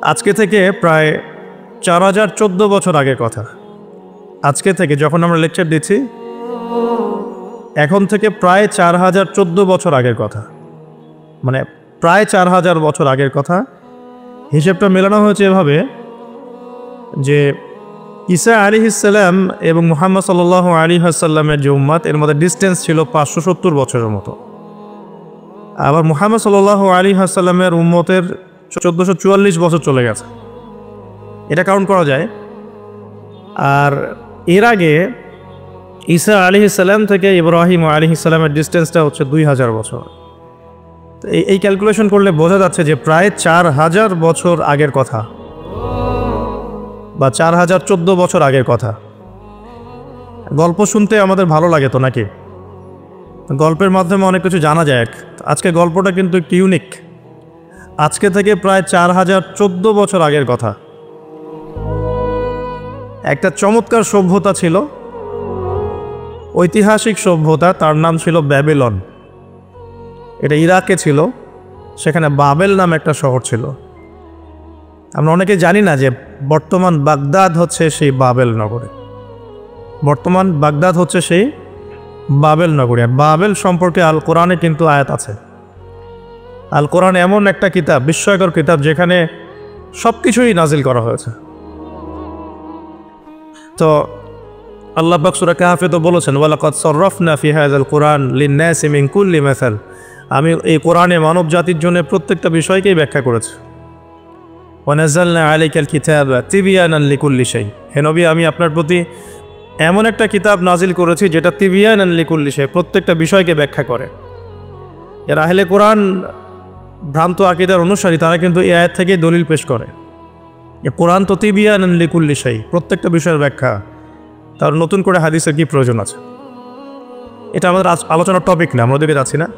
আজকে থেকে প্রায় 4014 বছর আগের কথা। আজকে থেকে যখন আমরা লেকচার দিচ্ছি এখন থেকে প্রায় 4014 বছর আগের কথা, মানে প্রায় 4000 বছর আগের কথা। হিসেবটা মেলানো হয়েছে এভাবে যে ঈসা আলাইহিসসালাম এবং মুহাম্মদ সাল্লাল্লাহু আলাইহি ওয়াসাল্লামের যে উম্মত, এর মধ্যে ডিস্টেন্স ছিল 570 বছরের মতো। আবার মুহাম্মদ সাল্লাল্লাহু আলাইহি ওয়াসাল্লামের উম্মতের 1444 বছর চলে গেছে, এটা কাউন্ট করা যায়। আর এর আগে ঈসা আলাইহিসসালাম থেকে ইব্রাহিম আলাইহিসসালামের ডিস্টেন্সটা হচ্ছে 2000 বছর। তো এই ক্যালকুলেশন করলে বোঝা যাচ্ছে যে প্রায় 4000 বছর আগের কথা বা 4014 বছর আগের কথা। গল্প শুনতে আমাদের ভালো লাগে তো নাকি? গল্পের মাধ্যমে অনেক কিছু জানা যায়। আজকে গল্পটা কিন্তু একটু ইউনিক। আজকে থেকে প্রায় 4014 বছর আগের কথা। একটা চমৎকার সভ্যতা ছিল, ঐতিহাসিক সভ্যতা, তার নাম ছিল ব্যাবিলন। এটা ইরাকে ছিল, সেখানে বাবেল নাম একটা শহর ছিল। আমরা অনেকে জানি না যে বর্তমান বাগদাদ হচ্ছে সেই বাবেল নগরী। বর্তমান বাগদাদ হচ্ছে সেই বাবেল নগরী। আর বাবেল সম্পর্কে আল কোরআনে কিন্তু আয়াত আছে। আল কোরআন এমন একটা কিতাব, বিস্ময়কর কিতাব, যেখানে সব কিছুই নাজিল করা হয়েছে। তো আল্লাহ পাক সূরা কাহফে তো বলেছেন, ওয়ালাকাদ সাররাফনা ফি হাযাল কুরআন লিন-নাসি মিন কুল্লি মাসাল। আমি এই কোরআনে মানব জাতির জন্য প্রত্যেকটা বিষয়কেই ব্যাখ্যা করেছি। ওয়া নাযালনা আলাইকাল কিতাবা তিবয়ানান লিকুল্লি শাই। হে নবী, আমি আপনার প্রতি এমন একটা কিতাব নাজিল করেছি যেটা তিবয়ানান লিকুল্লি শাই, প্রত্যেকটা বিষয়কে ব্যাখ্যা করে। যারা আহলে কোরআন ভ্রান্ত আকীদার অনুসারী, তারা কিন্তু এই আয়াত থেকে দলিল পেশ করে। কোরআন তো তিবয়ানান লিকুল্লি শাই, প্রত্যেকটা বিষয়ের ব্যাখ্যা। তার নতুন করে হাদিসের কি প্রয়োজন আছে? এটা আমাদের আলোচনার টপিক না, আমরা ওদিকে যাচ্ছি না।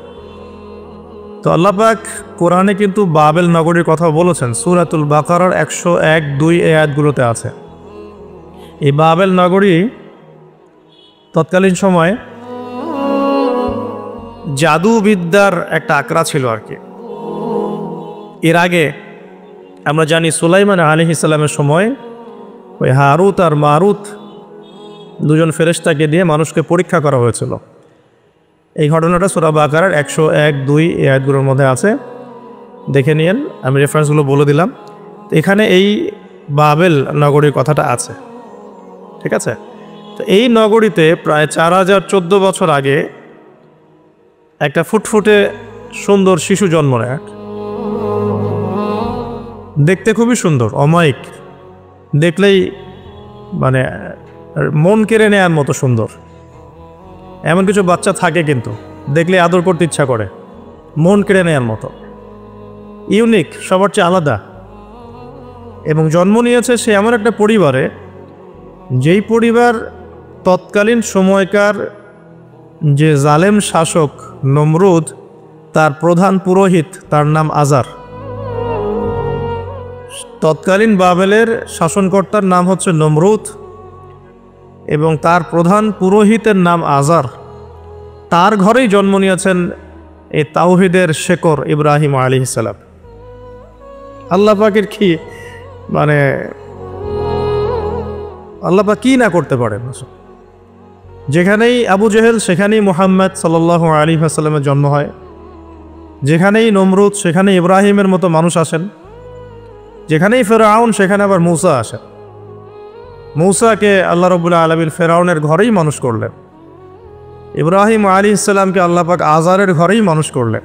তো আল্লাহ পাক কোরআনে কিন্তু বাবেল নগরীর কথা বলেছেন। সূরাতুল বাকারার 101-2 আয়াতগুলোতে আছে। এই বাবেল নগরী তৎকালীন সময় জাদুবিদ্যার একটা আকড়া ছিল আর কি। এর আগে আমরা জানি সুলাইমান আলাইহিস সালামের সময় ওই হারুত আর মারুত দুজন ফেরেশতাকে দিয়ে মানুষকে পরীক্ষা করা হয়েছিল। এই ঘটনাটা সূরা বাকারার 101-2 আয়াতগুলোর মধ্যে আছে, দেখে নিয়েন। আমি রেফারেন্সগুলো বলে দিলাম। এখানে এই বাবেল নগরীর কথাটা আছে, ঠিক আছে? তো এই নগরীতে প্রায় 4014 বছর আগে একটা ফুটফুটে সুন্দর শিশু জন্ম নেয়। দেখতে খুবই সুন্দর, অমায়িক, দেখলেই মানে মন কেড়ে নেওয়ার মতো সুন্দর। এমন কিছু বাচ্চা থাকে কিন্তু দেখলে আদর করতে ইচ্ছা করে, মন কেড়ে নেওয়ার মতো, ইউনিক, সবার চেয়ে আলাদা। এবং জন্ম নিয়েছে সে এমন একটা পরিবারে, যেই পরিবার তৎকালীন সময়কার যে জালেম শাসক নমরুদ, তার প্রধান পুরোহিত, তার নাম আজার। তৎকালীন বাবেলের শাসনকর্তার নাম হচ্ছে নমরুদ এবং তার প্রধান পুরোহিতের নাম আজার। তার ঘরেই জন্ম নিয়েছেন এই তাওহীদের শেকর ইব্রাহিম আলাইহিস সালাম। আল্লাহ পাকের কি মানে, আল্লাহ পাক কি না করতে পারেন। যেখানেই আবু জেহেল সেখানেই মুহাম্মদ সাল্লাল্লাহু আলাইহি ওয়াসাল্লামের জন্ম হয়। যেখানেই নমরুদ সেখানে ইব্রাহিমের মতো মানুষ আসেন। যেখানেই ফেরাউন সেখানে আবার মূসা আসেন। মূসাকে আল্লাহ রাব্বুল আলামিন ফেরাউনের ঘরেই মানুষ করলেন। ইব্রাহিম আলাইহিস সালামকে আল্লাহ পাক আজারের ঘরেই মানুষ করলেন।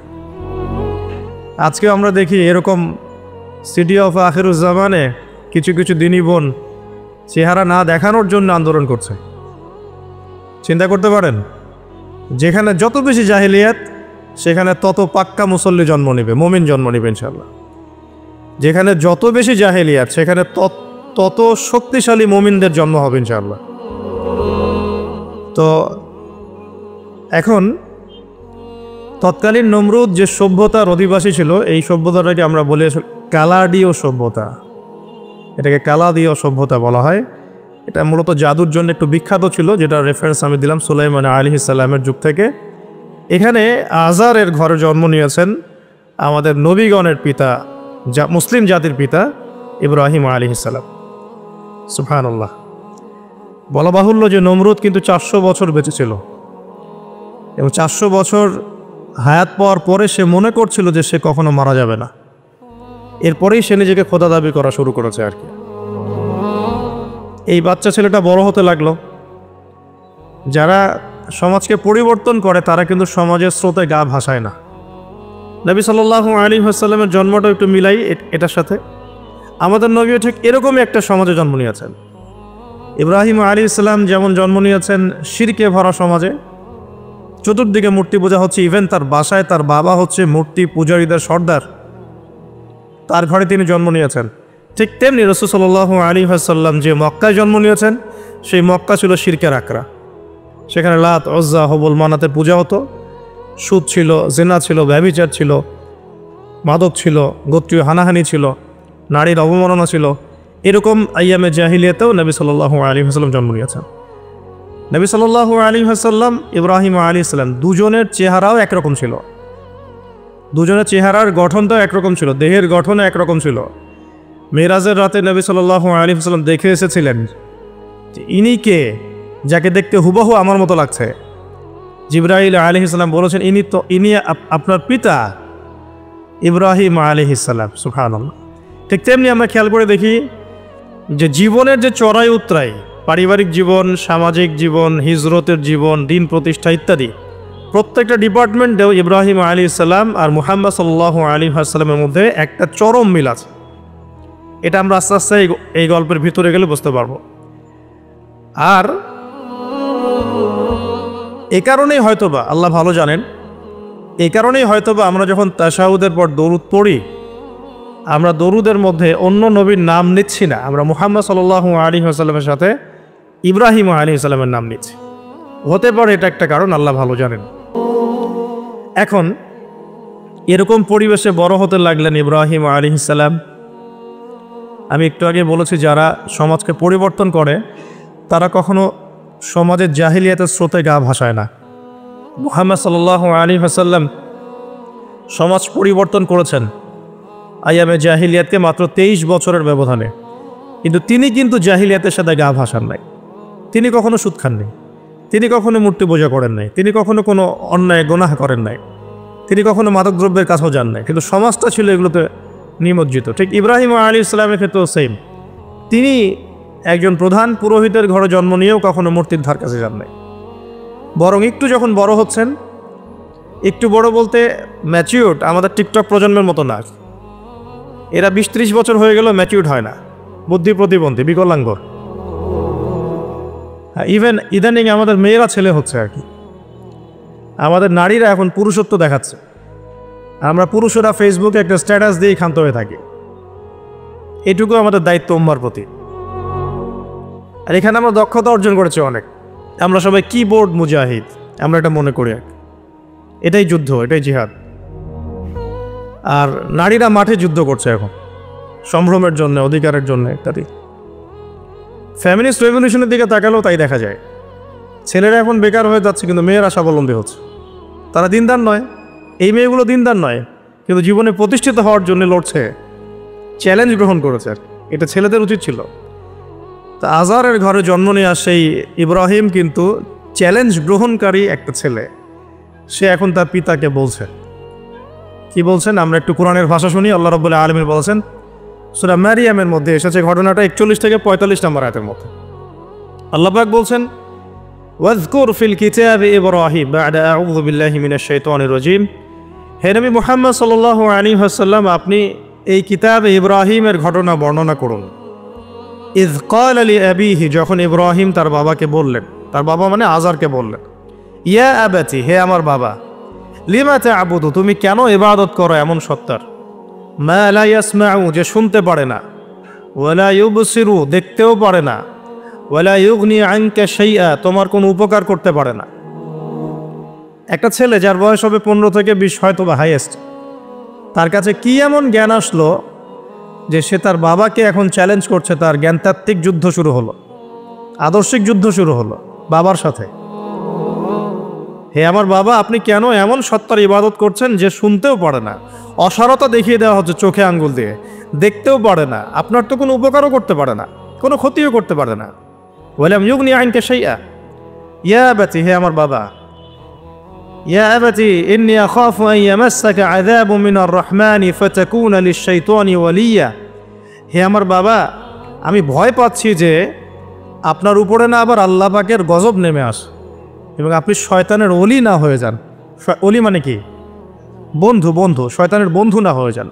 আজকে আমরা দেখি এরকম সিটি অফ আখিরুজ্জামানে কিছু কিছু দিনী বোন চেহারা না দেখানোর জন্য আন্দোলন করছে। চিন্তা করতে পারেন, যেখানে যত বেশি জাহেলিয়াত সেখানে তত পাক্কা মুসল্লি জন্ম নেবে, মুমিন জন্ম নেবে ইনশাআল্লাহ। যেখানে যত বেশি জাহেলিয়াত সেখানে তত শক্তিশালী মুমিনদের জন্ম হবে ইনশাআল্লাহ। তো এখন তৎকালীন নমরুদ যে সভ্যতার অধিবাসী ছিল, এই সভ্যতাটাকে আমরা বলি কালাদীয় সভ্যতা। এটাকে কালাদীয় সভ্যতা বলা হয়। এটা মূলত জাদুর জন্য একটু বিখ্যাত ছিল, যেটা রেফারেন্স আমি দিলাম সুলাইমান আলাইহিস সালামের যুগ থেকে। এখানে আজারের ঘরে জন্ম নিয়েছেন আমাদের নবীগণের পিতা, মুসলিম জাতির পিতা ইব্রাহিম আলাইহিস সালাম। সুবহানাল্লাহ। বলা বাহুল্য যে নমরুদ কিন্তু 400 বছর বেঁচে ছিল এবং 400 বছর হায়াত পাওয়ার পরে সে মনে করছিল যে সে কখনো মারা যাবে না। এরপরেই সে নিজেকে খোদা দাবি করা শুরু করেছে আর কি। এই বাচ্চা ছেলেটা বড় হতে লাগলো। যারা সমাজকে পরিবর্তন করে তারা কিন্তু সমাজের স্রোতে গা ভাসায় না। নবী সাল্লাল্লাহু আলাইহি ওয়াসাল্লামের জন্মটা একটু মিলাই এটার সাথে। আমাদের নবীও ঠিক এরকমই একটা সমাজে জন্ম নিয়েছেন। ইব্রাহিম আলাইহিস সালাম যেমন জন্ম নিয়েছেন শিরকে ভরা সমাজে, চতুর্দিকে মূর্তি পূজা হচ্ছে, ইভেন তার বাসায় তার বাবা হচ্ছে মূর্তি পূজারীদের সর্দার, তার ঘরে তিনি জন্ম নিয়েছেন। ঠিক তেমনি রাসূল সাল্লাল্লাহু আলাইহি ওয়াসাল্লাম যে মক্কায় জন্ম নিয়েছেন সেই মক্কা ছিল শিরকের আকড়া। সেখানে লাত, উজ্জা, হবল, মানাতের পূজা হতো, সুদ ছিল, জিনা ছিল, ব্যভিচার ছিল, মাদক ছিল, গোত্রীয় হানাহানি ছিল, নারীর অবমাননা ছিল। এরকম আইয়ামে জাহিলিয়াতেও নবী সাল্লাল্লাহু আলাইহি ওয়াসাল্লাম জন্ম নিয়েছেন। নবী সাল্লাল্লাহু আলাইহি ওয়াসাল্লাম ইব্রাহিম আলাইহিস সালাম দুজনের চেহারাও একরকম ছিল, দুজনের চেহারার গঠনটাও একরকম ছিল, দেহের গঠনও একরকম ছিল। মেরাজের রাতে নবী সাল্লাল্লাহু আলাইহি ওয়াসাল্লাম দেখে এসেছিলেন যে ইনি কে, যাকে দেখতে হুবহু আমার মতো লাগছে। জিবরাইল আলাইহিস সালাম বলেছেন ইনি আপনার পিতা ইব্রাহিম আলাইহিস সালাম। সুবহানাল্লাহ। ঠিক তেমনি আমরা খেয়াল করে দেখি যে জীবনের যে চড়াই উতরাই, পারিবারিক জীবন, সামাজিক জীবন, হিজরতের জীবন, দিন প্রতিষ্ঠা ইত্যাদি, প্রত্যেকটা ডিপার্টমেন্টেও ইব্রাহিম আলাইহিস সালাম আর মুহাম্মদ সাল্লাল্লাহু আলাইহি ওয়াসাল্লামের মধ্যে একটা চরম মিল আছে। এটা আমরা আস্তে আস্তে এই গল্পের ভিতরে গেলে বুঝতে পারবো। আর এ কারণেই হয়তোবা আল্লাহ ভালো জানেন, এই কারণেই হয়তোবা আমরা যখন তাশাহুদের পর দরুদ পড়ি, আমরা দরুদের মধ্যে অন্য নবীর নাম নিচ্ছি না, আমরা মুহাম্মদ সাল্লাল্লাহু আলাইহি ওয়াসাল্লামের সাথে ইব্রাহিম আলাইহিস সালামের নাম নিচ্ছি। হতে পারে এটা একটা কারণ, আল্লাহ ভালো জানেন। এখন এরকম পরিবেশে বড় হতে লাগলেন ইব্রাহিম আলাইহিস সালাম। আমি একটু আগে বলেছি যারা সমাজকে পরিবর্তন করে তারা কখনো সমাজের জাহিলিয়াতের স্রোতে গা ভাসায় না। মুহাম্মদ সাল্লাল্লাহু আলাইহি ওয়াসাল্লাম সমাজ পরিবর্তন করেছেন আইয়ামে জাহিলিয়াতকে মাত্র 23 বছরের ব্যবধানে, কিন্তু তিনি কিন্তু জাহিলিয়াতের সাথে গা ভাসান নাই। তিনি কখনো সুদ খাননি, তিনি কখনো মূর্তি পূজা করেন নাই, তিনি কখনো কোনো অন্যায় গুনাহ করেন নাই, তিনি কখনো মাদকদ্রব্যের কাছেও যান নাই, কিন্তু সমাজটা ছিল এগুলোতে নিমজ্জিত। ঠিক ইব্রাহিম আলাইহিস সালামের ক্ষেত্রেও সেম। তিনি একজন প্রধান পুরোহিতের ঘরে জন্ম নিয়েও কখনো মূর্তির ধার কাছে যান নাই। বরং একটু যখন বড় হচ্ছেন, একটু বড় বলতে ম্যাচিউরড, আমাদের টিকটক প্রজন্মের মতো না, এরা 20-30 বছর হয়ে গেল ম্যাচিউরড হয় না, বুদ্ধি প্রতিবন্ধী, বিকলাঙ্গ। ইভেন ইদানিং আমাদের মেয়েরা ছেলে হচ্ছে আর কি। আমাদের নারীরা এখন পুরুষত্ব দেখাচ্ছে, আমরা পুরুষেরা ফেসবুকে একটা স্ট্যাটাস দিয়ে ক্ষান্ত হয়ে থাকি। এটুকু আমাদের দায়িত্ব উম্মার প্রতি। আর এখানে আমরা দক্ষতা অর্জন করেছি অনেক। আমরা সবাই কিবোর্ড মুজাহিদ, আমরা এটা মনে করি। এটাই যুদ্ধ, এটাই জিহাদ। আর নারীরা মাঠে যুদ্ধ করছে এখন সম্ভ্রমের জন্য, অধিকারের জন্য ইত্যাদি। ফ্যামিলিস্ট রেভলিউশনের দিকে তাকালেও তাই দেখা যায়। ছেলেরা এখন বেকার হয়ে যাচ্ছে, কিন্তু মেয়েরা স্বাবলম্বী হচ্ছে। তারা দিনদার নয়, এই মেয়েগুলো দিনদার নয়, কিন্তু জীবনে প্রতিষ্ঠিত হওয়ার জন্য লড়ছে, চ্যালেঞ্জ গ্রহণ করেছে। এটা ছেলেদের উচিত ছিল। তা আজারের ঘরে জন্ম নেওয়া সেই ইব্রাহিম কিন্তু চ্যালেঞ্জ গ্রহণকারী একটা ছেলে। সে এখন তার পিতাকে বলছে, কি বলছেন আমরা একটু কোরআনের ভাষা শুনি। আল্লাহ রাব্বুল আলামিন বলেছেন সূরা মারিয়ামের মধ্যে এসেছে ঘটনাটা 41 থেকে 45 নম্বর আয়াতের মধ্যে। আল্লাহ পাক বলছেন ওয়াজকুর ফিল কিতাবি ইব্রাহিম বা'দা আউযু বিল্লাহি মিনাশ শাইতানির রাজীম। হে নবী মুহাম্মদ সাল্লাল্লাহু আলাইহি ওয়াসাল্লাম, আপনি এই কিতাবে ইব্রাহিমের ঘটনা বর্ণনা করুন। ইয ক্বালা লিআবিহি, যখন ইব্রাহিম তার বাবাকে বললেন, তার বাবা মানে আজারকে বললেন, ইয়া আবাতি, হে আমার বাবা, লিমা তা'বুদু, তুমি কেন ইবাদত করো এমন সত্তার, মা লা ইয়াসমাউ, যে শুনতে পারে না, ওয়ালা ইউবসিরু, দেখতেও পারে না, ওয়ালা ইউগনি আনকা শাইআ, তোমার কোনো উপকার করতে পারে না। একটা ছেলে যার বয়স হবে 15 থেকে 20 হয়তো বা হাইয়েস্ট, তার কাছে কি এমন জ্ঞান আসলো যে সে তার বাবাকে এখন চ্যালেঞ্জ করছে। তার জ্ঞানতাত্ত্বিক যুদ্ধ শুরু হলো, আদর্শিক যুদ্ধ শুরু হলো বাবার সাথে। হে আমার বাবা, আপনি কেন এমন সত্তার ইবাদত করছেন যে শুনতেও পারে না? অসারতা দেখিয়ে দেওয়া হচ্ছে চোখে আঙ্গুল দিয়ে, দেখতেও পারে না, আপনার তো কোনো উপকারও করতে পারে না, কোনো ক্ষতিও করতে পারে না। ওয়ালাম ইউগনি আনকা শাইআ, ইয়া আবাতি, হে আমার বাবা, ইয়া আবাতি ইন্নী আখাফু আন ইয়ামাসসাকা আযাবুম মিনার রাহমানি ফাতাকুনা লিশ-শাইতানি ওয়ালিয়্যা, হে আমার বাবা, আমি ভয় পাচ্ছি যে আপনার উপরে না আবার আল্লাহ পাকের গজব নেমে আসে এবং আপনি শয়তানের ওলি না হয়ে যান। ওলি মানে কি? বন্ধু, বন্ধু, শয়তানের বন্ধু না হয়ে যান।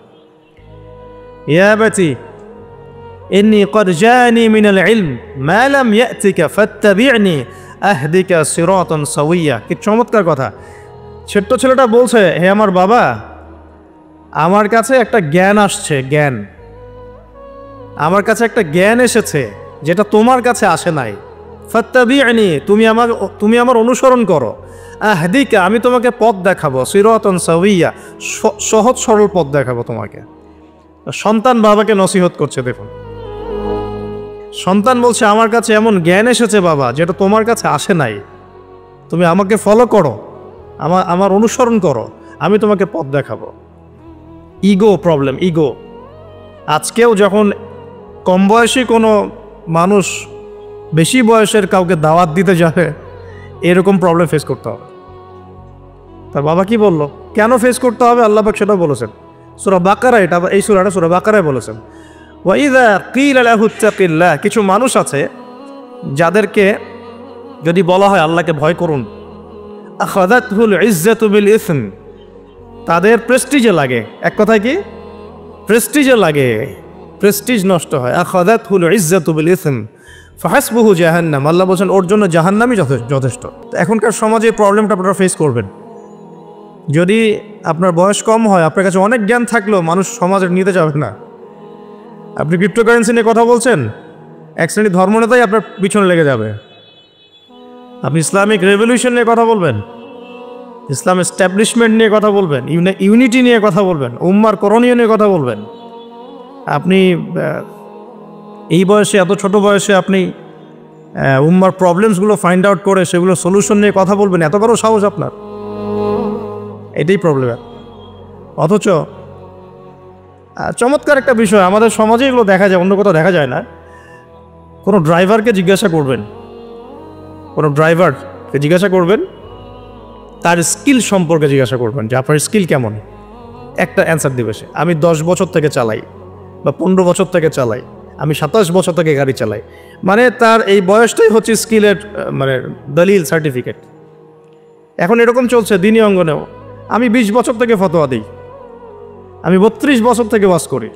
ইয়া আবাতি ইন্নী ক্বাদ জাআনি মিনাল ইলম মা লাম ইয়াতিকা ফাত্তাবি'নি আহদিকা সিরাতান সাওয়্যা। কি চমৎকার কথা! ছোট্ট ছেলেটা বলছে, হে আমার বাবা, আমার কাছে একটা জ্ঞান আসছে, জ্ঞান, আমার কাছে একটা জ্ঞান এসেছে যেটা তোমার কাছে আসে নাই। ফাত্তাবি'নি, তুমি আমার অনুসরণ করো। আহদিকা, আমি তোমাকে পথ দেখাবো। সিরাতান সাওয়্যা, সহজ সরল পথ দেখাবো তোমাকে। সন্তান বাবাকে নসিহত করছে, দেখুন, সন্তান বলছে আমার কাছে এমন জ্ঞান এসেছে বাবা যেটা তোমার কাছে আসে নাই, তুমি আমাকে ফলো করো, আমার অনুসরণ করো, আমি তোমাকে পথ দেখাবো। Ego problem, ego. আজকেও যখন কম বয়সী কোনো মানুষ বেশি বয়সের কাউকে দাওয়াত দিতে যাবে, এরকম প্রবলেম ফেস করতে হবে। তার বাবা কি বলল, কেন ফেস করতে হবে, আল্লাহ পাক সেটা বলেছেন সূরা বাকারা, এটা এই সূরাটা সূরা বাকারায় বলেছেন। ওয়াইযা কিলা লাহু ইত্তাকিল্লাহ, কিছু মানুষ আছে যাদেরকে যদি বলা হয় আল্লাহকে ভয় করুন, আখাযাতহুল ইজ্জাতু বিল ইসম, তাদের প্রেস্টিজে লাগে। এক কথায় কি? প্রেস্টিজে লাগে, প্রেস্টিজ নষ্ট হয়। আখাযাতহুল ইজ্জাতু বিল ইসম ফাহাসবুহু জাহান্নাম, আল্লাহ বলছেন ওর জন্য জাহান্নামই যথেষ্ট। এখনকার সমাজে প্রবলেমটা আপনারা ফেস করবেন। যদি আপনার বয়স কম হয়, আপনার কাছে অনেক জ্ঞান থাকলেও মানুষ সমাজের নিতে যাবে না। আপনি ক্রিপ্টোকারেন্সি নিয়ে কথা বলছেন, এক শ্রেণীর ধর্মনেতাই আপনার পিছনে লেগে যাবে। আপনি ইসলামিক রেভলিউশন নিয়ে কথা বলবেন, ইসলাম এস্টাবলিশমেন্ট নিয়ে কথা বলবেন, ইউনিটি নিয়ে কথা বলবেন, উম্মার করণীয় নিয়ে কথা বলবেন, আপনি এই বয়সে, এত ছোট বয়সে আপনি উম্মার প্রবলেমসগুলো ফাইন্ড আউট করে সেগুলো সলিউশন নিয়ে কথা বলবেন, এত বড় সাহস আপনার? এটাই প্রবলেম। অথচ চমৎকার একটা বিষয়, আমাদের সমাজে এগুলো দেখা যায়, অন্য কোথাও দেখা যায় না। কোনো ড্রাইভারকে জিজ্ঞাসা করবেন, কোনো ড্রাইভারকে জিজ্ঞাসা করবেন, তার স্কিল সম্পর্কে জিজ্ঞাসা করবেন যে আপনার স্কিল কেমন। একটা অ্যান্সার দিবে সে, আমি 10 বছর থেকে চালাই, বা 15 বছর থেকে চালাই, আমি 27 বছর থেকে গাড়ি চালাই। মানে তার এই বয়সটাই হচ্ছে স্কিলের মানে দলিল, সার্টিফিকেট। এখন এরকম চলছে দিনী অঙ্গনেও। আমি 20 বছর থেকে ফতোয়া দিই, আমি 32 বছর থেকে ওয়াজ করি,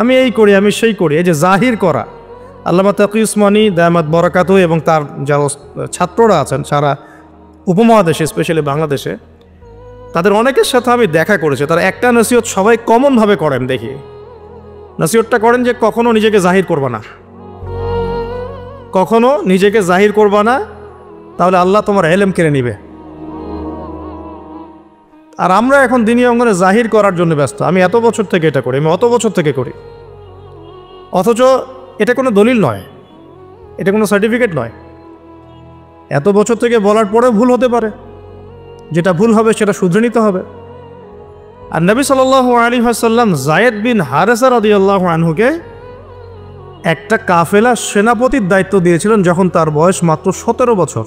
আমি এই করি, আমি সেই করি। এই যে জাহির করা, আল্লামা তাকি উসমানী দায়ামাত বরাকাতুহু এবং তার যারা ছাত্ররা আছেন সারা উপমহাদেশে, স্পেশালি বাংলাদেশে, তাদের অনেকের সাথে আমি দেখা করেছি। তারা একটা নসিহত সবাই কমনভাবে করেন, দেখি নসিহতটা করেন যে কখনো নিজেকে জাহির করবা না, কখনো নিজেকে জাহির করবা না, তাহলে আল্লাহ তোমার ইলম কেড়ে নিবে। আর আমরা এখন দিনী অঙ্গনে জাহির করার জন্য ব্যস্ত। আমি এত বছর থেকে এটা করি, আমি অত বছর থেকে করি, অথচ এটা কোনো দলিল নয়, এটা কোনো সার্টিফিকেট নয়। এত বছর থেকে বলার পরে ভুল হতে পারে, যেটা ভুল হবে সেটা শুধরে নিতে হবে। আর নবী সাল্লাল্লাহু আলাইহি ওয়াসাল্লাম যায়েদ বিন হারেসা রাদিয়াল্লাহু আনহুকে একটা কাফেলা সেনাপতির দায়িত্ব দিয়েছিলেন যখন তার বয়স মাত্র 17 বছর।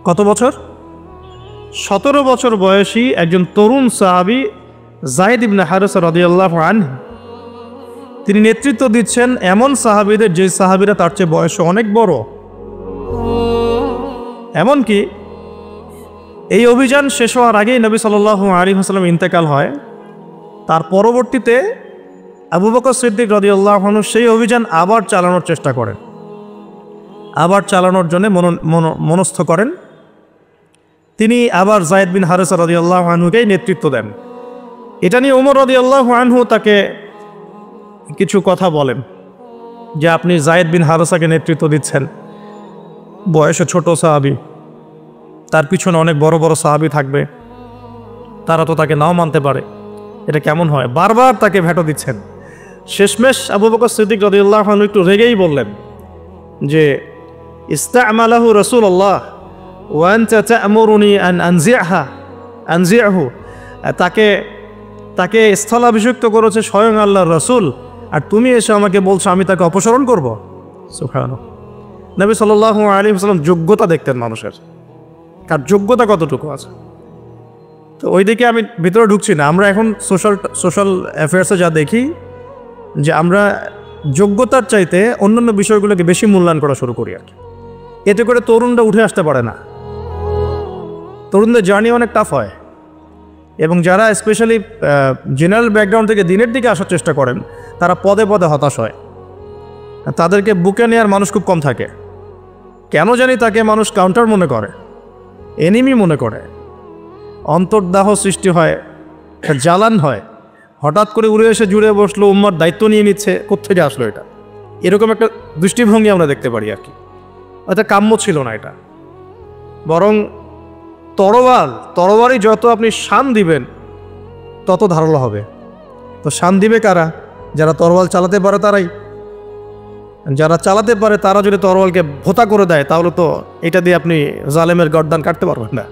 কত বছর? 17 বছর বয়সী একজন তরুণ সাহাবী যায়েদ ইবনে হারেসা রাদিয়াল্লাহু আনহু, তিনি নেতৃত্ব দিচ্ছেন এমন সাহাবীদের যে সাহাবীরা তার চেয়ে বয়সে অনেক বড়। এমনকি এই অভিযান শেষ হওয়ার আগেই নবী সাল্লাল্লাহু আলাইহি ওয়াসাল্লাম ইন্তেকাল হয়। তার পরবর্তীতে আবু বকর সিদ্দিক রাদিয়াল্লাহু আনহু সেই অভিযান আবার চালানোর চেষ্টা করেন, আবার চালানোর জন্য মনস্থ করেন। তিনি আবার যায়েদ বিন হারেসা রাদিয়াল্লাহু আনহুকেই নেতৃত্ব দেন। এটা নিয়ে ওমর রাদিয়াল্লাহু আনহু তাকে কিছু কথা বলেন যে আপনি যায়েদ বিন হারেসাকে নেতৃত্ব দিচ্ছেন, বয়সে ছোট সাহাবী, তার পিছনে অনেক বড় বড় সাহাবী থাকবে, তারা তো তাকে নাও মানতে পারে, এটা কেমন হয়? বারবার তাকে ভেটো দিচ্ছেন। শেষমেশ আবু বকর সিদ্দিক রাদিয়াল্লাহু আনহু একটু রেগেই বললেন যে ইস্তা'মালাহু রাসূলুল্লাহ ওয়া আনতা তা'মুরুনি আন আনজি'হু, তাকে তাকে স্থলাভিষিক্ত করেছে স্বয়ং আল্লাহর রাসূল, আর তুমি এসে আমাকে বলছো আমি তাকে অপসারণ করব? সুবহানাল্লাহ। নবী সাল্লাল্লাহু আলাইহি ওয়াসাল্লাম যোগ্যতা দেখতেন মানুষের, কার যোগ্যতা কতটুকু আছে। তো ওই দিকে আমি ভিতরে ঢুকছি না। আমরা এখন সোশ্যাল অ্যাফেয়ার্সে যা দেখি যে আমরা যোগ্যতার চাইতে অন্যান্য বিষয়গুলোকে বেশি মূল্যায়ন করা শুরু করি আর কি। এতে করে তরুণরা উঠে আসতে পারে না, তরুণদের জার্নি অনেক টাফ হয়। এবং যারা স্পেশালি জেনারেল ব্যাকগ্রাউন্ড থেকে দিনের দিকে আসার চেষ্টা করেন তারা পদে পদে হতাশ হয়। তাদেরকে বুকে নেওয়ার মানুষ খুব কম থাকে। কেন জানি তাকে মানুষ কাউন্টার মনে করে, এনিমি মনে করে, অন্তর্দাহ সৃষ্টি হয়, জ্বালান হয়। হঠাৎ করে উড়ে এসে জুড়ে বসলো, উম্মার দায়িত্ব নিয়ে নিচ্ছে, কোত্থেকে আসলো এটা? এরকম একটা দৃষ্টিভঙ্গি আমরা দেখতে পারি আর কি। এটা কাম্য ছিল না এটা। বরং তরবারি যত আপনি শান দিবেন তত ধারালো হবে। তো শান দিবে কারা? যারা তরোয়াল চালাতে পারে তারাই। যারা চালাতে পারে তারা যদি তরোয়ালকে ভোতা করে দেয় তাহলে তো এটা দিয়ে আপনি জালেমের গর্দান কাটতে পারবেন না।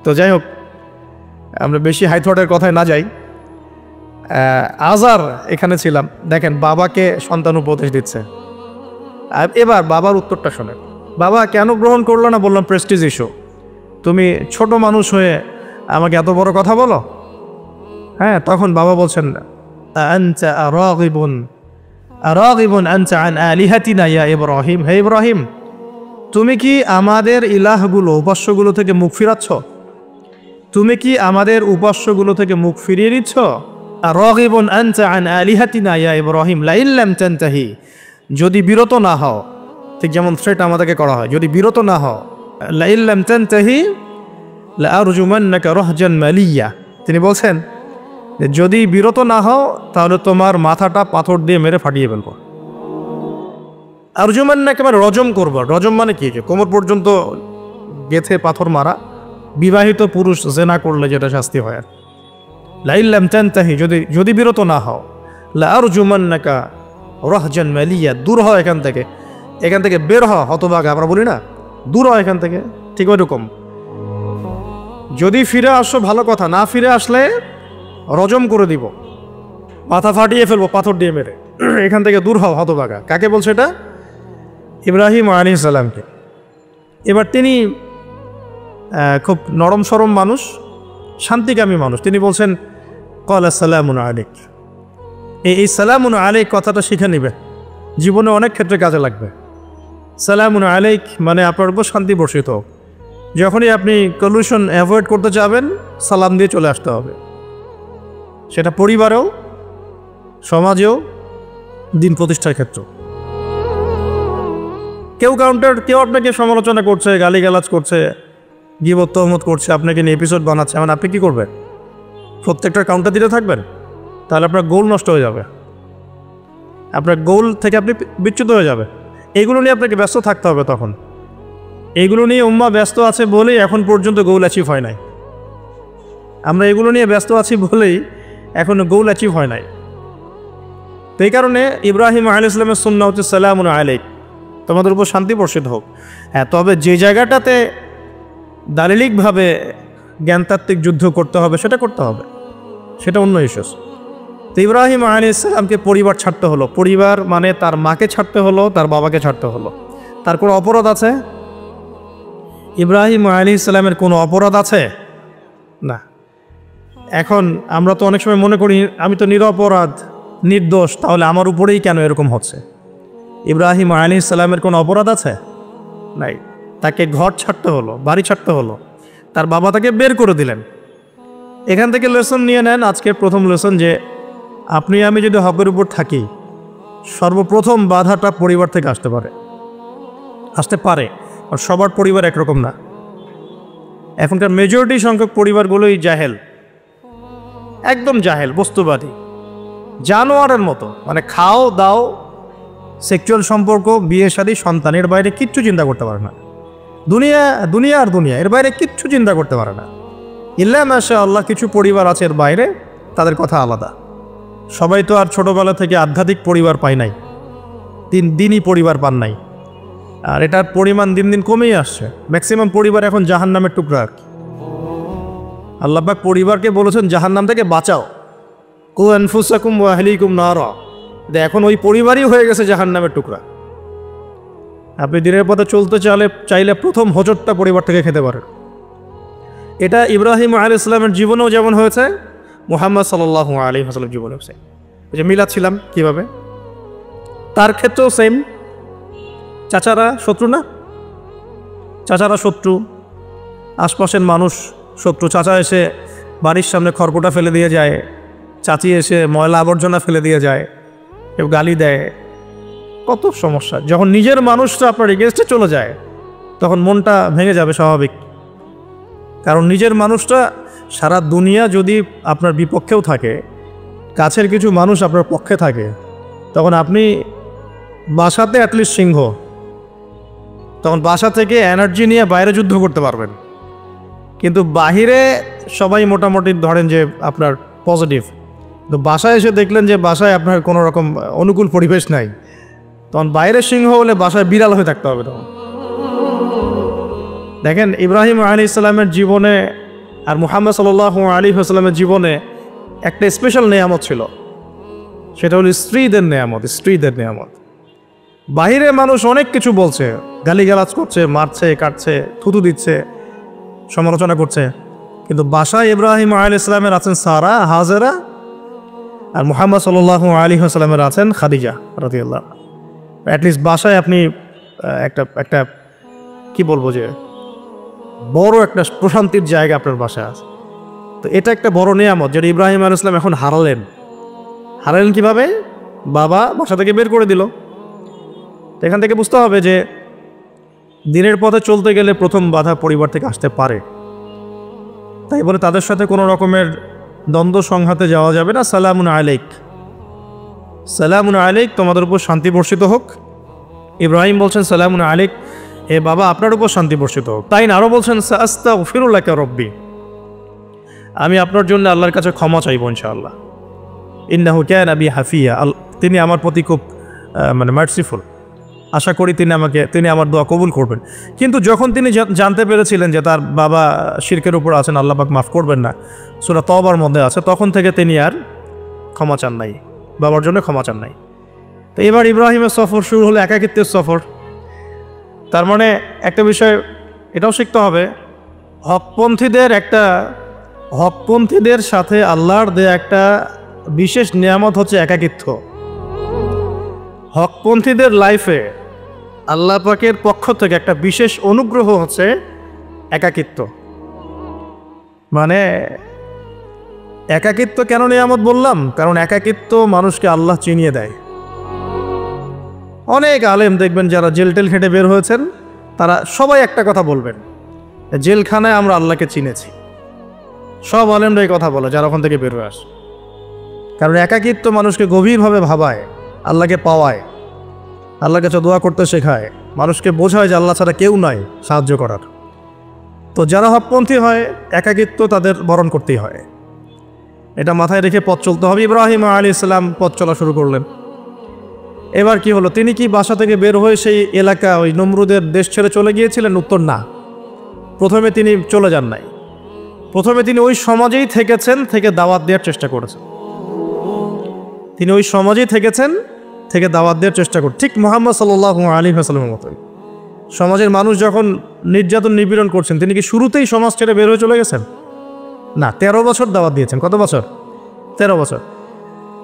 তো যাই হোক, আমরা বেশি হাইথটের কথায় না যাই। আজার এখানে ছিলাম, দেখেন বাবাকে সন্তান উপদেশ দিচ্ছে। এবার বাবার উত্তরটা শোনেন। বাবা কেন গ্রহণ করলো না? বললাম প্রেস্টিজ ইস্যু। তুমি ছোট মানুষ হয়ে আমাকে এত বড় কথা বলো? হ্যাঁ, তখন বাবা বলছেন আনতা রাগিবুন আনতা আন আলিহাতিনা ইয়া ইব্রাহিম। হে ইব্রাহিম, তুমি কি আমাদের ইলাহগুলো, উপাস্যগুলো থেকে মুখ ফিরাচ্ছ? তুমি কি আমাদের উপাস্যগুলো থেকে মুখ ফিরিয়ে নিচ্ছ? রাগিবুন আনতা আন আলিহাতিনা ইয়া ইব্রাহিম লাইন লাম তানতাহি। যদি বিরত না হও, ঠিক যেমন থ্রেট আমাদেরকে করা হয়, যদি বিরত না হও, লাইন লাম তানতাহি লাআরজুমান্নাকা রাহজান মালিয়া। তিনি বলছেন যে যদি বিরত না হও তাহলে তোমার মাথাটা পাথর দিয়ে মেরে ফাটিয়ে ফেলবো। আরজুমান্নাকা মানে রজম করবো। রজম মানে কি? যে কোমর পর্যন্ত গেথে পাথর মারা। বিবাহিত পুরুষ জেনা করলে যেটা শাস্তি হয়। আর লাইন লাম তানতাহি, যদি বিরত না হও, লাআরজুমান্নাকা রাহজান মালিয়া, দূর হও এখান থেকে বের হও হতভাগা। আমরা বলি না দূর হও এখান থেকে, ঠিক ওইরকম। যদি ফিরে আসো ভালো কথা, না ফিরে আসলে রজম করে দিব, মাথা ফাটিয়ে ফেলবো পাথর দিয়ে মেরে। এখান থেকে দূর হও হতভাগা। কাকে বলছে এটা? ইব্রাহিম আলাইহিস সালামকে। এবার তিনি খুব নরম সরম মানুষ, শান্তিকামী মানুষ। তিনি বলছেন ক্বালা সালামুন আলাইক। এই সালামুন আলাইক কথাটা শিখে নিবে, জীবনে অনেক ক্ষেত্রে কাজে লাগবে। সালামুন আলাইক মানে আপনার উপর শান্তি বর্ষিত হোক। যখনই আপনি কলিউশন অ্যাভয়েড করতে চাবেন সালাম দিয়ে চলে আসতে হবে। সেটা পরিবারেও, সমাজেও, দিন প্রতিষ্ঠার ক্ষেত্র। কেউ আপনাকে সমালোচনা করছে, গালিগালাজ করছে, গীবত তহমত করছে, আপনাকে নিয়ে এপিসোড বানাচ্ছে, মানে আপনি কি করবেন? প্রত্যেকটার কাউন্টার দিতে থাকবেন? তাহলে আপনার গোল নষ্ট হয়ে যাবে, আপনার গোল থেকে আপনি বিচ্যুত হয়ে যাবে। এইগুলো নিয়ে আপনাকে ব্যস্ত থাকতে হবে। তখন এইগুলো নিয়ে উম্মাহ ব্যস্ত আছে বলেই এখন পর্যন্ত গোল অ্যাচিভ হয় নাই। আমরা এগুলো নিয়ে ব্যস্ত আছি বলেই এখনো গোল অ্যাচিভ হয় নাই। তো এই কারণে ইব্রাহিম আলাইহিস সালামের সুন্নাহ হচ্ছে সালামুন আলাইক, তোমাদের উপর শান্তি বর্ষিত হোক। হ্যাঁ, তবে যে জায়গাটাতে দালিলিকভাবে জ্ঞানতাত্ত্বিক যুদ্ধ করতে হবে সেটা করতে হবে, সেটা অন্য ইস্যুস। তো ইব্রাহিম আলাইহিস সালামকে পরিবার ছাড়তে হলো। পরিবার মানে তার মাকে ছাড়তে হলো, তার বাবাকে ছাড়তে হলো। তার কোনো অপরাধ আছে? ইব্রাহিম আলাইহিস সালামের কোনো অপরাধ আছে? না। এখন আমরা তো অনেক সময় মনে করি আমি তো নিরপরাধ, নির্দোষ, তাহলে আমার উপরেই কেন এরকম হচ্ছে? ইব্রাহিম আলাইহিস সালামের কোনো অপরাধ আছে? নাই। তাকে ঘর ছাড়তে হলো, বাড়ি ছাড়তে হলো, তার বাবা তাকে বের করে দিলেন। এখান থেকে লেসন নিয়ে নেন। আজকের প্রথম লেসন যে আপনি আমি যদি হকের উপর থাকি, সর্বপ্রথম বাধাটা পরিবার থেকে আসতে পারে। আর সবার পরিবার একরকম না। এখনকার মেজরিটি সংখ্যক পরিবারগুলোই জাহেল, একদম জাহেল, বস্তুবাদী, জানোয়ারের মতো। মানে খাও দাও, সেক্সুয়াল সম্পর্ক, বিয়ে শাদী, সন্তানের বাইরে কিচ্ছু চিন্তা করতে পারে না। দুনিয়া এর বাইরে কিচ্ছু চিন্তা করতে পারে না। ইল্লা মাশাআল্লাহ কিছু পরিবার আছে এর বাইরে, তাদের কথা আলাদা। সবাই তো আর ছোটোবেলা থেকে আধ্যাত্মিক পরিবার পায় নাই, দিনই পরিবার পান নাই। আর এটার পরিমাণ দিন দিন কমেই আসছে। ম্যাক্সিমাম পরিবার এখন জাহান্নামের টুকরা আর কি। আল্লাহ পাক পরিবারকে বলেছেন জাহান্নাম থেকে বাঁচাও, কু আনফুসাকুম ওয়া আহলিকুম নারা। এখন ওই পরিবারই হয়ে গেছে জাহান্নামের টুকরা। আপনি দিনের পথে চলতে চাইলে প্রথম হোঁচটটা পরিবার থেকে খেতে পারেন। এটা ইব্রাহিম আলাইহিস সালামের জীবনেও যেমন হয়েছে, মুহাম্মদ সাল্লাল্লাহু আলাইহি ওয়াসাল্লাম জীবনে হয়েছে। যে মিলাচ্ছিলাম কিভাবে, তার ক্ষেত্রেও সেম। চাচারা শত্রু না, চাচারা শত্রু, আশপাশের মানুষ শত্রু। চাচা এসে বাড়ির সামনে খড়কুটা ফেলে দিয়ে যায়, চাচি এসে ময়লা আবর্জনা ফেলে দিয়ে যায়, কেউ গালি দেয়, কত সমস্যা। যখন নিজের মানুষটা আপনার এগেনস্টে চলে যায় তখন মনটা ভেঙে যাবে স্বাভাবিক। কারণ নিজের মানুষটা সারা দুনিয়া যদি আপনার বিপক্ষেও থাকে, কাছের কিছু মানুষ আপনার পক্ষে থাকে, তখন আপনি বাসাতে অ্যাটলিস্ট সিংহ, তখন বাসা থেকে এনার্জি নিয়ে বাইরে যুদ্ধ করতে পারবেন। কিন্তু বাহিরে সবাই মোটামুটি ধরেন যে আপনার পজিটিভ, তো বাসায় এসে দেখলেন যে বাসায় আপনার কোনো রকম অনুকূল পরিবেশ নাই, তখন বাইরের সিংহ হলে বাসায় বিড়াল হয়ে থাকতে হবে। তখন দেখেন ইব্রাহিম আলাইহিস সালামের জীবনে আর মুহাম্মদ সাল্লাল্লাহু আলাইহি ওয়াসাল্লামের জীবনে একটা স্পেশাল নেয়ামত ছিল, সেটা হলো স্ত্রীদের নেয়ামত। স্ত্রীদের নেয়ামত। বাহিরে মানুষ অনেক কিছু বলছে, গালিগালাজ করছে, মারছে, কাটছে, থুতু দিচ্ছে, সমালোচনা করছে, কিন্তু বাসায় ইব্রাহিম আলাইহিস সালামের আছেন সারা, হাজেরা, আর মুহাম্মদ সাল্লাল্লাহু আলাইহি ওয়াসাল্লামের আছেন খাদিজা রাদিয়াল্লাহু। অ্যাটলিস্ট বাসায় আপনি একটা কি বলবো যে বড় একটা প্রশান্তির জায়গা আপনার বাসায় আছে। তো এটা একটা বড় নেয়ামত যেটা ইব্রাহিম আলাইহিস সালাম এখন হারালেন। কিভাবে? বাবা বাসা থেকে বের করে দিল। তো এখান থেকে বুঝতে হবে যে দিনের পথে চলতে গেলে প্রথম বাধা পরিবার থেকে আসতে পারে। তাই বলে তাদের সাথে কোনো রকমের দ্বন্দ্ব সংঘাতে যাওয়া যাবে না। সালামুন আলাইক, সালামুন আলাইক, তোমাদের উপর শান্তি বর্ষিত হোক। ইব্রাহিম বলছেন সালামুন আলাইক, এ বাবা আপনার উপর শান্তি বর্ষিত হোক। তাই না, আরও বলছেন আস্তাগফিরু লাকা রব্বি, আমি আপনার জন্য আল্লাহর কাছে ক্ষমা চাইব ইনশাআল্লাহ। ইন্নাহু কানা বি হাফিয়া, তিনি আমার প্রতি খুব মার্সিফুল, আশা করি তিনি আমার দোয়া কবুল করবেন। কিন্তু যখন তিনি জানতে পেরেছিলেন যে তার বাবা শিরকের উপর আছেন, আল্লাহ পাক মাফ করবেন না, সূরা তওবার মধ্যে আছে, তখন থেকে তিনি আর ক্ষমা চান নাই, বাবার জন্য ক্ষমা চান নাই। তো এবার ইব্রাহিমের সফর শুরু হলো একাকিত্বের সফর। তার মানে একটা বিষয় এটাও শিখতে হবে, হকপন্থীদের সাথে আল্লাহর দেয়া একটা বিশেষ নিয়ামত হচ্ছে একাকিত্ব। হকপন্থীদের লাইফে আল্লাহ পাকের পক্ষ থেকে একটা বিশেষ অনুগ্রহ হচ্ছে একাকিত্ব। মানে একাকিত্ব কেন নিয়ামত বললাম? কারণ একাকিত্ব মানুষকে আল্লাহ চিনিয়ে দেয়। অনেক আলেম দেখবেন যারা জেল টেল খেটে বের হয়েছেন, তারা সবাই একটা কথা বলবেন, জেলখানায় আমরা আল্লাহকে চিনেছি। সব আলেমরা এই কথা বলে যারা ওখান থেকে বের হয়ে আসে। কারণ একাকিত্ব মানুষকে গভীরভাবে ভাবায়, আল্লাহকে পাওয়ায়, আল্লাহর কাছে দোয়া করতে শেখায়, মানুষকে বোঝায় যে আল্লাহ ছাড়া কেউ নাই সাহায্য করার। তো যারা হকপন্থী হয় একাকিত্ব তাদের বরণ করতেই হয়, এটা মাথায় রেখে পথ চলতে হবে। ইব্রাহিম আলাইহিস সালাম পথ চলা শুরু করলেন। এবার কি হলো, তিনি কি বাসা থেকে বের হয়ে সেই এলাকা ওই নমরুদের দেশ ছেড়ে চলে গিয়েছিলেন? উত্তর না, প্রথমে তিনি চলে যান নাই। প্রথমে তিনি ওই সমাজেই থেকেছেন, থেকে দাওয়াত দেওয়ার চেষ্টা করেছেন। তিনি ওই সমাজেই থেকেছেন, থেকে দাওয়াত দেওয়ার চেষ্টা করছেন, ঠিক মুহাম্মদ সাল্লাল্লাহু আলাইহি ওয়াসাল্লামের মতোই। সমাজের মানুষ যখন নির্যাতন নিপীড়ন করছেন, তিনি কি শুরুতেই সমাজ ছেড়ে বের হয়ে চলে গেছেন? না, 13 বছর দাওয়াত দিয়েছেন। কত বছর? 13 বছর।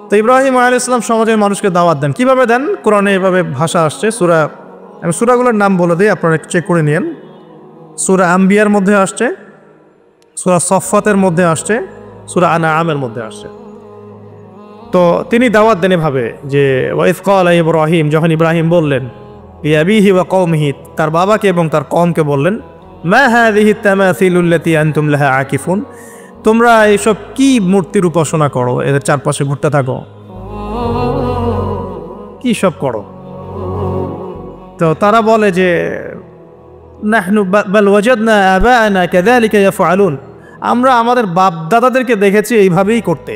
তো ইব্রাহিম আলাইহিস সালাম সমাজের মানুষকে দাওয়াত দেন। কিভাবে দেন? কোরআনে এভাবে ভাষা আসছে। আমি সূরাগুলোর নাম বলে দিই, আপনারা চেক করে নিন। সূরা আম্বিয়ার মধ্যে আসছে, সূরা সফফাতের মধ্যে আসছে, সূরা আনআমের মধ্যে আসছে। তো তিনি দাওয়াত দেন এভাবে যে ওয়াইজ ক্বালা ইব্রাহিম, যখন ইব্রাহিম বললেন লিআবিহি ওয়া কওমিহি, তার বাবাকে এবং তার কওমকে বললেন, মা হাযিহি তামাসিলুল্লাতী আনতুম লাহা আকিফুন, তোমরা এইসব কি মূর্তির উপাসনা করো, এদের চারপাশে ঘুরতে থাকো, কি সব করো? তো তারা বলে যে নাহনু বাল ওয়াজাদনা আবাআনা কাযালিকা ইয়াফআলুন, আমরা আমাদের বাপ দাদাদেরকে দেখেছি এইভাবেই করতে।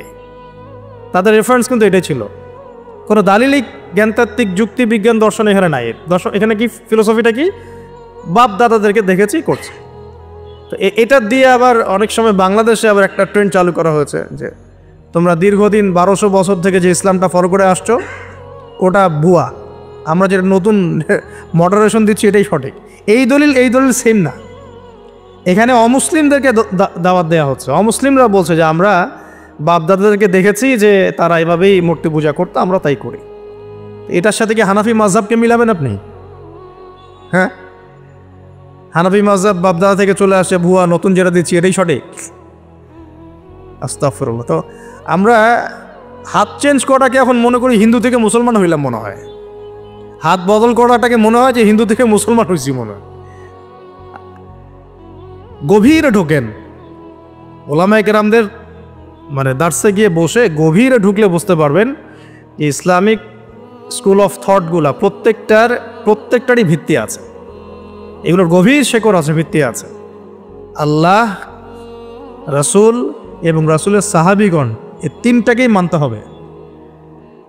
তাদের রেফারেন্স কিন্তু এটাই ছিল, কোনো দালিলিক জ্ঞানতাত্ত্বিক যুক্তি বিজ্ঞান দর্শন এখানে নাই। এখানে কি ফিলোসফিটা কি? বাপ দাদাদেরকে দেখেছি করছে। তো এটা দিয়ে আবার অনেক সময় বাংলাদেশে আবার একটা ট্রেন্ড চালু করা হয়েছে যে তোমরা দীর্ঘদিন 1200 বছর থেকে যে ইসলামটা ফলো করে আসছো ওটা ভুয়া, আমরা যেটা নতুন মডারেশন দিচ্ছি এটাই সঠিক। এই দলিল সেম না। এখানে অমুসলিমদেরকে দাওয়াত দেওয়া হচ্ছে। অমুসলিমরা বলছে যে আমরা বাপদাদাদেরকে দেখেছি যে তারা এভাবেই মূর্তি পূজা করতো, আমরা তাই করি। এটার সাথে কি হানাফি মাযহাবকে মিলাবেন আপনি? হ্যাঁ, হানাফি মাযহাব বাপদাদা থেকে চলে আসে, ভুয়া, নতুন যেটা দিচ্ছি এটাই সঠিক। আস্তাগফিরুল্লাহ। তো আমরা হাত চেঞ্জ করাটাকে এখন মনে করি হিন্দু থেকে মুসলমান হইলাম মনে হয়। হাত বদল করাটাকে মনে হয় যে হিন্দু থেকে মুসলমান হয়েছি মনে হয়। গভীরে ঢোকেন, ওলামায়ে কেরামদের মানে দার্সে গিয়ে বসে গভীরে ঢুকলে বুঝতে পারবেন যে ইসলামিক স্কুল অফ থটগুলা প্রত্যেকটারই ভিত্তি আছে, এগুলোর গভীর শেকড় আছে, ভিত্তি আছে। আল্লাহ, রাসূল এবং রাসূলের সাহাবীগণ, এই তিনটাকেই মানতে হবে।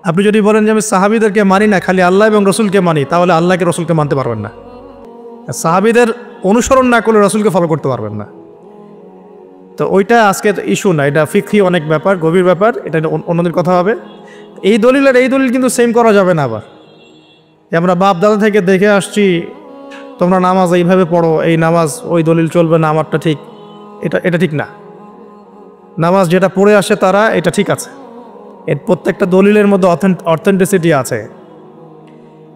আপনি যদি বলেন যে আমি সাহাবীদেরকে মানি না, খালি আল্লাহ এবং রসুলকে মানি, তাহলে আল্লাহকে রসুলকে মানতে পারবেন না। সাহাবীদের অনুসরণ না করলে রসুলকে ফলো করতে পারবেন না। তো ওইটা আজকের ইস্যু না, এটা ফিকহি অনেক ব্যাপার, গভীর ব্যাপার, এটা অন্যদের কথা হবে। এই দলিল আর এই দলিল কিন্তু সেম করা যাবে না। আবার যে আমরা বাপ দাদা থেকে দেখে আসছি তোমরা নামাজ এইভাবে পড়ো, এই নামাজ ওই দলিল চলবে না, আমারটা ঠিক, এটা ঠিক না। নামাজ যেটা পড়ে আসে তারা, এটা ঠিক আছে, এর প্রত্যেকটা দলিলের মধ্যে অথেন্টিসিটি আছে।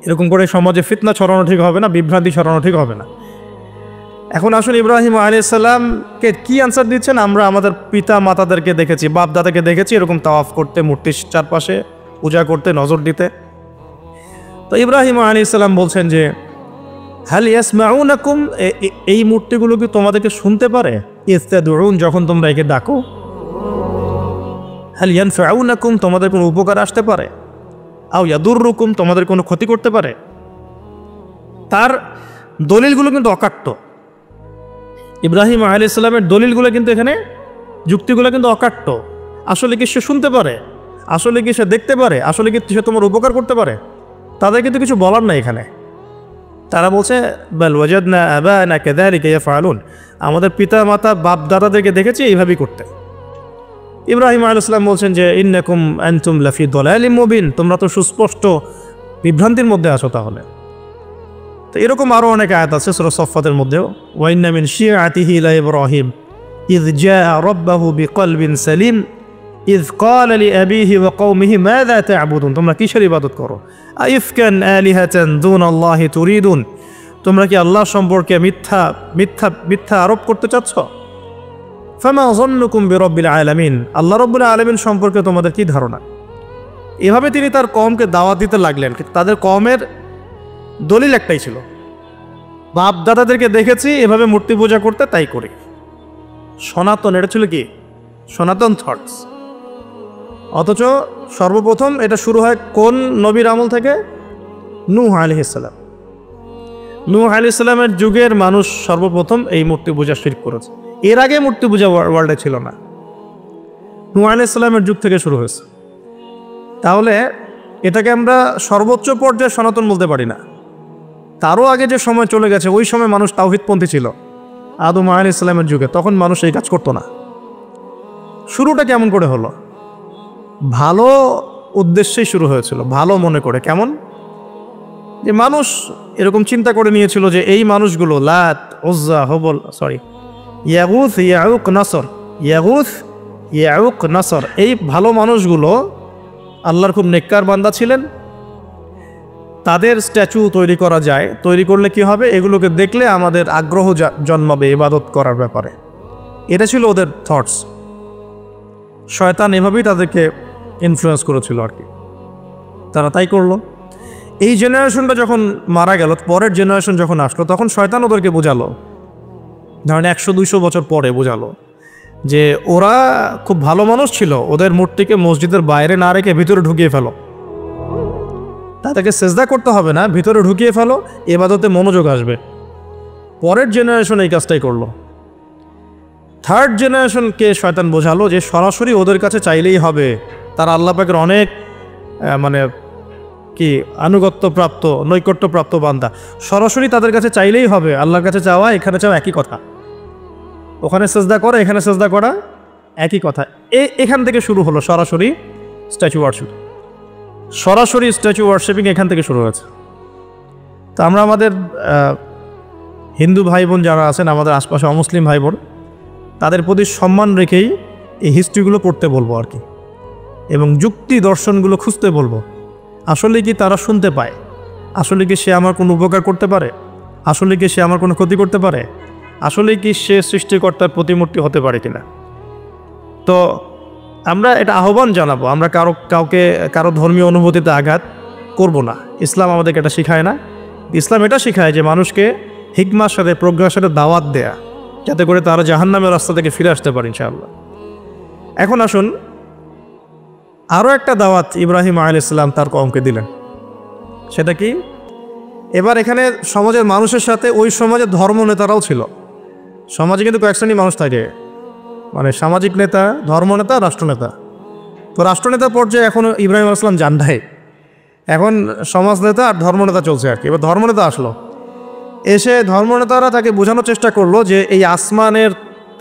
এরকম করে সমাজে ফিতনা ছড়ানো ঠিক হবে না, বিভ্রান্তি ছড়ানো ঠিক হবে না। এখন আসলে ইব্রাহিম আলাইহিস সালামকে কি আনসার দিচ্ছেন? আমরা আমাদের পিতা মাতাদেরকে দেখেছি, বাপ দাদাকে দেখেছি এরকম তাওয়াফ করতে, মূর্তির চারপাশে পূজা করতে, নজর দিতে। তো ইব্রাহিম আলাইহিস সালাম বলছেন যে হাল ইয়াসমাউনাকুম, এই মূর্তিগুলো কি তোমাদেরকে শুনতে পারে? ইস্তাদউন, যখন তোমরা একে ডাকো। হাল ইয়ানফাউনাকুম, তোমাদের কোনো উপকার আসতে পারে? আও ইয়াদুররুকুম, তোমাদের কোনো ক্ষতি করতে পারে? তার দলিলগুলো কিন্তু অকাট্য। ইব্রাহিম আলাইহিস সালামের দলিলগুলো কিন্তু এখানে, যুক্তিগুলো কিন্তু অকাট্য। আসলে কি সে শুনতে পারে? আসলে কি সে দেখতে পারে? আসলে কি সে তোমার উপকার করতে পারে? তাদের কিন্তু কিছু বলার নাই এখানে। তারা বলছে বাল ওয়াজাদনা আবানা কাযালিকা ইয়াফআলুন, আমাদের পিতা মাতা বাপ দাদাদেরকে দেখেছি এইভাবেই করতে। ইব্রাহিম আলাইহিস সালাম বলছেন যে ইন্নাকুম আনতুম লাফি দালালিম মুবিন, তোমরা তো সুস্পষ্ট বিভ্রান্তির মধ্যে আছো তাহলে। তো এরকম আরও অনেক আয়াত আছে সূরা সাফফাতের মধ্যেও, ওয়া ইন্না মিন শিআতিহি লা ইব্রাহিম ইয জাআ রাব্বাহু বিকলবিন সালিম ইয ক্বালা লিআবিহি ওয়া কওমিহি মাযা তা'বুদুন, তোমরা কিসের ইবাদত করো? আইফকান আলিহাতান দুনাল্লাহি তুরিদুন, তোমরা কি আল্লাহ সম্পর্কে মিথ্যা আরোপ করতে চাচ্ছ? ফামা যান্নুকুম বিরাব্বিল আলামিন, আল্লাহ রাব্বুল আলামিন সম্পর্কে তোমাদের কি ধারণা? এভাবে তিনি তার কওমকে দাওয়াত দিতে লাগলেন। তাদের কওমের দলিল একটাই ছিল, বাপ দাদাদেরকে দেখেছি এভাবে মূর্তি পূজা করতে, তাই করি। সনাতন, এটা ছিল কি সনাতন থটস। অথচ সর্বপ্রথম এটা শুরু হয় কোন নবীর আমল থেকে? নূহ আলাইহিস সালাম। নূহ আলাইহিস সালামের যুগের মানুষ সর্বপ্রথম এই মূর্তি পূজা শিরক করেছে। এর আগে মূর্তি পূজা ওয়ার্ল্ডে ছিল না, নূহ আলাইহিস সালামের যুগ থেকে শুরু হয়েছে। তাহলে এটাকে আমরা সর্বোচ্চ পর্যায়ে সনাতন বলতে পারি না। তারও আগে যে সময় চলে গেছে, ওই সময় মানুষ তাওহীদপন্থী ছিল, আদম আলাইহিস সালামের যুগে, তখন মানুষ এই কাজ করতো না। শুরুটা কেমন করে হলো? ভালো উদ্দেশ্যেই শুরু হয়েছিল, ভালো মনে করে। কেমন? যে মানুষ এরকম চিন্তা করে নিয়েছিল যে এই মানুষগুলো লাত, উজ্জা, হবল, ইয়াগুথ, ইয়াউক, নাসর, ইয়াগুথ, ইয়াউক, নাসর, এই ভালো মানুষগুলো আল্লাহর খুব নেককার বান্দা ছিলেন। তাদের স্ট্যাচু তৈরি করা যায়, তৈরি করলে কি হবে? এগুলোকে দেখলে আমাদের আগ্রহ জন্মাবে ইবাদত করার ব্যাপারে। এটা ছিল ওদের থটস। শয়তান এভাবেই তাদেরকে ইনফ্লুয়েন্স করেছিল আর কি, তারা তাই করলো। এই জেনারেশনটা যখন মারা গেল, পরের জেনারেশন যখন আসলো, তখন শয়তান ওদেরকে বোঝালো, ধরেন 100-200 বছর পরে বোঝালো যে ওরা খুব ভালো মানুষ ছিল, ওদের মূর্তিকে মসজিদের বাইরে না রেখে ভিতরে ঢুকিয়ে ফেলো, তাদেরকে সেজদা করতে হবে না, ভিতরে ঢুকিয়ে ফেলো, ইবাদতে মনোযোগ আসবে। পরের জেনারেশন এই কাজটাই করলো। থার্ড জেনারেশনকে শয়তান বোঝালো যে সরাসরি ওদের কাছে চাইলেই হবে, তারা আল্লাহ পাকের অনেক আনুগত্যপ্রাপ্ত, নৈকট্যপ্রাপ্ত বান্দা, সরাসরি তাদের কাছে চাইলেই হবে, আল্লাহর কাছে চাওয়া এখানে চাওয়া একই কথা। ওখানে সেজদা করা, এখানে সেজদা করা একই কথা। এখান থেকে শুরু হলো সরাসরি স্ট্যাচু ওয়ার্শিপ, সরাসরি স্ট্যাচু ওয়ার্শিপিং এখান থেকে শুরু হয়েছে। তো আমরা আমাদের হিন্দু ভাই বোন যারা আছেন, আমাদের আশপাশে অমুসলিম ভাই বোন, তাদের প্রতি সম্মান রেখেই এই হিস্ট্রিগুলো পড়তে বলবো আর কি, এবং যুক্তি দর্শনগুলো খুঁজতে বলবো। আসলে কি তারা শুনতে পায়? আসলে কি সে আমার কোনো উপকার করতে পারে? আসলে কি সে আমার কোনো ক্ষতি করতে পারে? আসলে কি সে সৃষ্টিকর্তার প্রতিমূর্তি হতে পারে কিনা? তো আমরা এটা আহ্বান জানাবো, আমরা কারো ধর্মীয় অনুভূতিতে আঘাত করব না। ইসলাম আমাদেরকে এটা শেখায় না। ইসলাম এটা শেখায় যে মানুষকে হিকমার সাথে, প্রজ্ঞার সাথে দাওয়াত দেয়া, যাতে করে তারা জাহান্নামের রাস্তা থেকে ফিরে আসতে পারে ইনশাআল্লাহ। এখন আসুন, আরও একটা দাওয়াত ইব্রাহিম আলাইহিস সালাম তার কওমকে দিলেন। সেটা কি? এবার এখানে সমাজের মানুষের সাথে ওই সমাজের ধর্ম নেতারাও ছিল। সমাজে কিন্তু কয়েক শ্রেণীর মানুষ থাকে, মানে সামাজিক নেতা, ধর্মনেতা, রাষ্ট্রনেতা। তো রাষ্ট্রনেতার পর্যায়ে এখন ইব্রাহিম আলাইহিস সালাম যান নাই, এখন সমাজ নেতা আর ধর্মনেতা চলছে আর কি। এবার ধর্মনেতা আসলো, এসে ধর্মনেতারা তাকে বোঝানোর চেষ্টা করলো যে এই আসমানের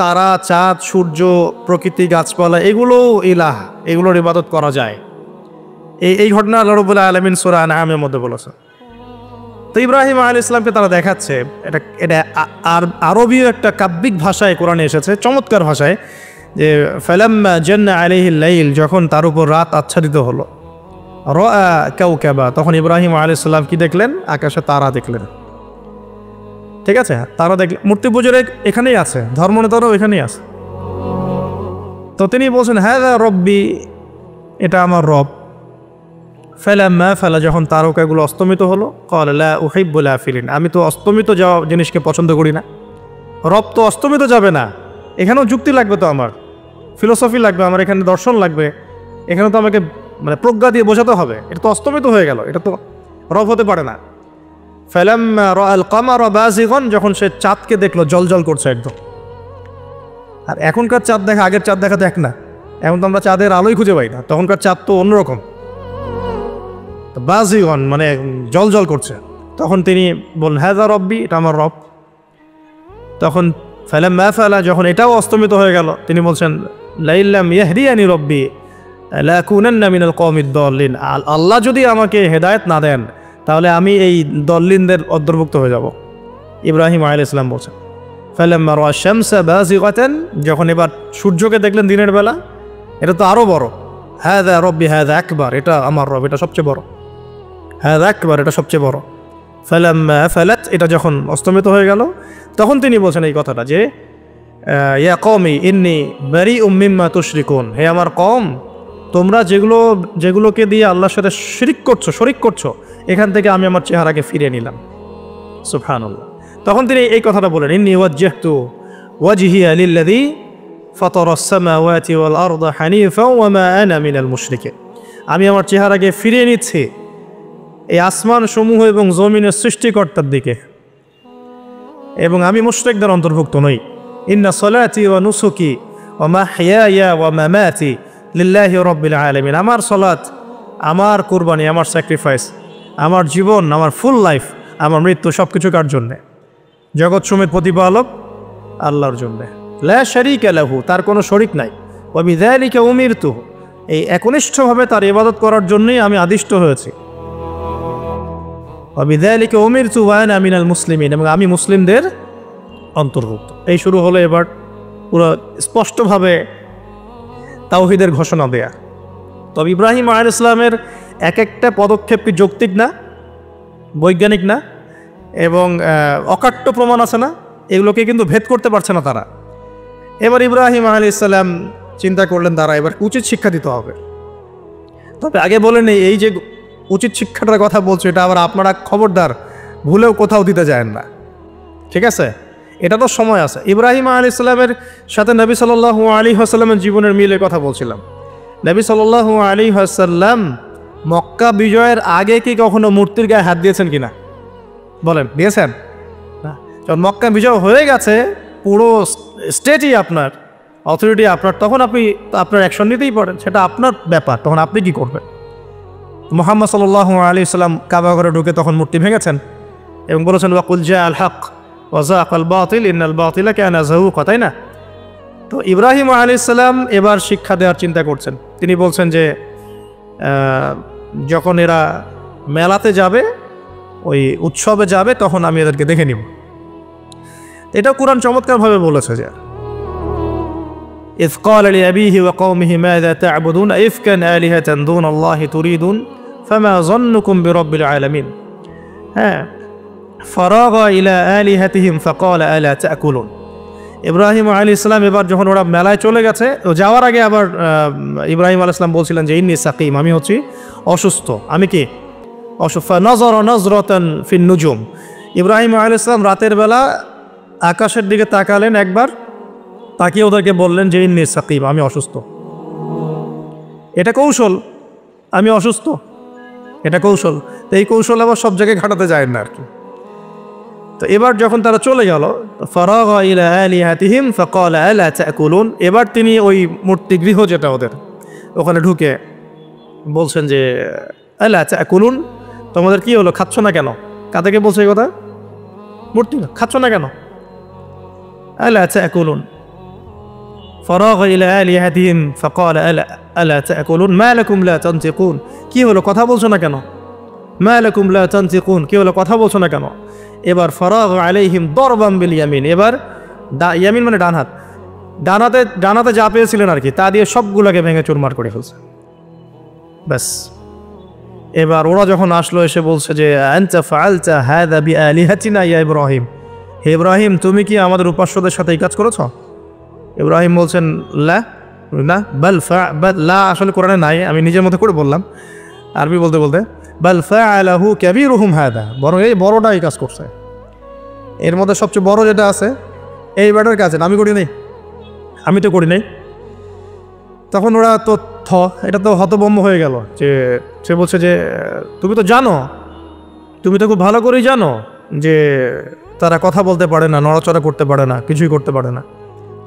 তারা, চাঁদ, সূর্য, প্রকৃতি, গাছপালা, এগুলোও ইলাহ, এগুলোর ইবাদত করা যায়। এই ঘটনা আল্লাহ রাব্বুল আলামিন সূরা আনআমের মধ্যে বলেছে। তো ইব্রাহিম আলাইহিস সালামকে তারা দেখাচ্ছে, এটা আরবীয় একটা কাব্যিক ভাষায় কোরআনে এসেছে, চমৎকার ভাষায়, যে ফালাম্মা জান্না আলাইহিল লাইল, যখন তার উপর রাত আচ্ছাদিত হলো, রাআ কাওকাবা, তখন ইব্রাহিম আলাইহিস সালাম কি দেখলেন? আকাশে তারা দেখলেন। ঠিক আছে, তারা দেখলেন। মূর্তি পুজোর এখানেই আছে, ধর্মনেতারাও এখানেই আছে। তো তিনি বলছেন হাযা রব্বি, এটা আমার রব। ফালাম্মা ফালা, যখন তারকাগুলো অস্তমিত হলো, ক্বালা লা উহিব্বুল আফিলিন, আমি তো অস্তমিত যাওয়া জিনিসকে পছন্দ করি না। রব তো অস্তমিত যাবে না, এখানেও যুক্তি লাগবে, তো আমার ফিলোসফি লাগবে, আমার এখানে দর্শন লাগবে, এখানে তো আমাকে মানে প্রজ্ঞা দিয়ে বোঝাতে হবে। এটা তো অস্তমিত হয়ে গেল, এটা তো রব হতে পারে না। ফালাম্মা রাআল কামারা বাযিগান, যখন সে চাঁদকে দেখলো জলজল করছে একদম। আর এখনকার চাঁদ দেখা আগের চাঁদ দেখা তো এক না, এখন তো আমরা চাঁদের আলোই খুঁজে পাই না, তখনকার চাঁদ তো অন্যরকম। বাযিগান মানে জলজল করছে। তখন তিনি বললেন হাযা রব্বি, এটা আমার রব। তখন ফালাম্মা ফালা, যখন এটাও অস্তমিত হয়ে গেল, তিনি বলছেন লাইল্লাম ইয়াহদিয়ানি রব্বি লাকুনান্না মিনাল কওমিদ দাল্লিন, আল্লাহ যদি আমাকে হেদায়েত না দেন তাহলে আমি এই দল্লিনদের অন্তর্ভুক্ত হয়ে যাব। ইব্রাহিম আলাইহিস সালাম বলছেন ফালাম্মা রাআ শামসা বাযিগাতান, যখন এবার সূর্যকে দেখলেন দিনের বেলা, এটা তো আরও বড়। হাযা রব্বি হাযা আকবার, এটা আমার রব, এটা সবচেয়ে বড়। হাযা আকবার, এটা সবচেয়ে বড়। ফালাম্মা ফালাত, এটা যখন অস্তমিত হয়ে গেল, তখন তিনি বলছেন এই কথাটা যে ইয়া কওমি ইন্নী বারিউম মিম্মা তুশরিকুন, হে আমার কওম, তোমরা যেগুলোকে দিয়ে আল্লাহর সাথে শরিক করছো, এখান থেকে আমি আমার চেহারাকে ফিরিয়ে নিলাম। সুবহানাল্লাহ। তখন তিনি এই কথাটা বলেন ইন্নী ওয়াজ্জাহতু ওয়াজহিয়া লিল্লাযী ফাতারাস সামাওয়াতি ওয়াল আরদা হানিফা ওয়া মা আনা মিনাল মুশরিকিন, আমি আমার চেহারাকে ফিরিয়ে নিচ্ছি এই আসমান সমূহ এবং জমিনের সৃষ্টিকর্তার দিকে, এবং আমি মুশরিকদের অন্তর্ভুক্ত নই। ইন্না সলাতি ওয়া নুসুকি ওয়া মাহইয়ায়া ওয়া মামাতি লিল্লাহি রাব্বিল আলামিন, আমার সলাত, আমার কুরবানি, আমার স্যাক্রিফাইস, আমার জীবন, আমার ফুল লাইফ, আমার মৃত্যু, সব কিছু কার জন্যে? জগৎ সমেত প্রতিপালক আল্লাহর জন্যে। লা শারীকা লাহু, তার কোনো শরিক নাই। ওয়া বিযালিকা উমিরতু, এই একনিষ্ঠভাবে তার ইবাদত করার জন্যই আমি আদিষ্ট হয়েছি। ওয়া বিযালিকা উমিরতু ওয়া আনা মিনাল মুসলিমিন, এবং আমি মুসলিমদের অন্তর্ভুক্ত। এই শুরু হলো এবার পুরো স্পষ্টভাবে তাওহীদের ঘোষণা দেয়া। তবে ইব্রাহিম আলাইহিস সালামের এক একটা পদক্ষেপ কি যৌক্তিক না, বৈজ্ঞানিক না, এবং অকাট্য প্রমাণ আছে না, এগুলোকে কিন্তু ভেদ করতে পারছে না তারা। এবার ইব্রাহিম আলাইহিস সালাম চিন্তা করলেন তারা এবার উচিত শিক্ষা দিতে হবে। তবে আগে বলেন এই যে উচিত শিক্ষাটার কথা বলছো, এটা আবার আপনারা খবরদার ভুলেও কোথাও দিতে যায় না, ঠিক আছে? এটা তো সময় আছে। ইব্রাহিম আলাইহিস সালামের সাথে নবী সাল্লাল্লাহু আলাইহি ওয়াসাল্লামের জীবনের মিলের কথা বলছিলাম। নবী সাল্লাল্লাহু আলাইহি ওয়াসাল্লাম মক্কা বিজয়ের আগে কি কখনো মূর্তির গায়ে হাত দিয়েছেন কিনা বলেন? দিয়েছেন না। যখন মক্কা বিজয় হয়ে গেছে, পুরো স্টেটই আপনার, অথরিটি আপনার, তখন আপনি আপনার অ্যাকশন নিতেই পারেন, সেটা আপনার ব্যাপার, তখন আপনি কি করবেন? মুহাম্মদ সাল্লাল্লাহু আলাইহি ওয়াসাল্লাম কাবা ঘরে ঢুকে তখন মূর্তি ভেঙেছেন এবং বলেছেন ওয়াকুল জা আল হক ওয়া যাকাল বাতিল ইন্নাল বাতিলা কানা যাহুকা, তাই না? তো ইব্রাহিম আলাইহিস সালাম এবার শিক্ষা দেওয়ার চিন্তা করছেন। তিনি বলছেন যে যখন এরা মেলাতে যাবে, ওই উৎসবে যাবে, তখন আমি এদেরকে দেখে নিব। এটা কুরআন চমৎকারভাবে বলেছে যে إذ قال لأبيه وقومه ماذا تعبدون أئفكا آلهة دون الله تريدون فما ظنكم برب العالمين فراغ إلى آلهتهم فقال ألا تأكلون। ইব্রাহিম আলাইহিস সালাম এবার যখন ওরা মেলায় চলে গেছে, যাওয়ার আগে আবার ইব্রাহিম আলাইহিস সালাম বলছিলেন যে ইন্নী সাকিম, আমি হচ্ছি অসুস্থ। আমি কি অসুস্থ? নজর নজরতান ফিন নুজুম। ইব্রাহিম আলাইহিস সালাম রাতের বেলা আকাশের দিকে তাকালেন একবার, তাকিয়ে ওদেরকে বললেন যে ইন্নী সাকিম, আমি অসুস্থ। এটা কৌশল, আমি অসুস্থ, এটা কৌশল। তো এই কৌশল আবার সব জায়গায় ঘাটাতে যায় না আর কি। তো এবার যখন তারা চলে গেল, ফারাগা ইলা আলিহাতিহিম ফাকালা আলা তাকুলুন, এবার তিনি ওই মূর্তি গৃহ যেটা ওদের, ওখানে ঢুকে বলছেন যে আলা তাকুলুন, তোমাদের কি হলো, খাচ্ছ না কেন? কাদেরকে বলছে এই কথা? মূর্তি, খাচ্ছ না কেন? আলা তাকুলুন। ফারাগা ইলা আলিহাতিহিম ফাকালা আলা তাকুলুন মা লাকুম লা তানতিকুন, কি হলো, কথা বলছো না কেন? মা লাকুম লা তানতিকুন, কি হলো, কথা বলছো না কেন? এবার ফারাগ আলাইহিম দরবাম বিল ইয়ামিন, এবার ইয়ামিন মানে ডান হাত, ডানাতে যা পেয়েছিলেন আর কি, তা দিয়ে সবগুলোকে ভেঙে চুরমার করে ফেলছে। ব্যাস, এবার ওরা যখন আসলো এসে বলছে যে আনতা ফাআলতা হাযা বিআলিহাতিনা ইয়া ইব্রাহিম, হে ইব্রাহিম তুমি কি আমাদের উপাস্যদের সাথে এই কাজ করেছো? ইব্রাহিম বলছেন লা, না, বাল লা আসলে কোরআনে নাই, আমি নিজের মতো করে বললাম আরবি বলতে বলতে। বাল ফাআলাহু কাবীরুহুম হাদা, বরং এই বড়টা এই কাজ করছে, এর মধ্যে সবচেয়ে বড় যেটা আছে এই ব্যাটার কাছে, আমি করি নাই, আমি তো করি নাই। তখন ওরা তো এটা তো হতভম্ব হয়ে গেল, যে সে বলছে যে তুমি তো জানো, তুমি তো খুব ভালো করেই জানো যে তারা কথা বলতে পারে না, নড়াচড়া করতে পারে না, কিছুই করতে পারে না।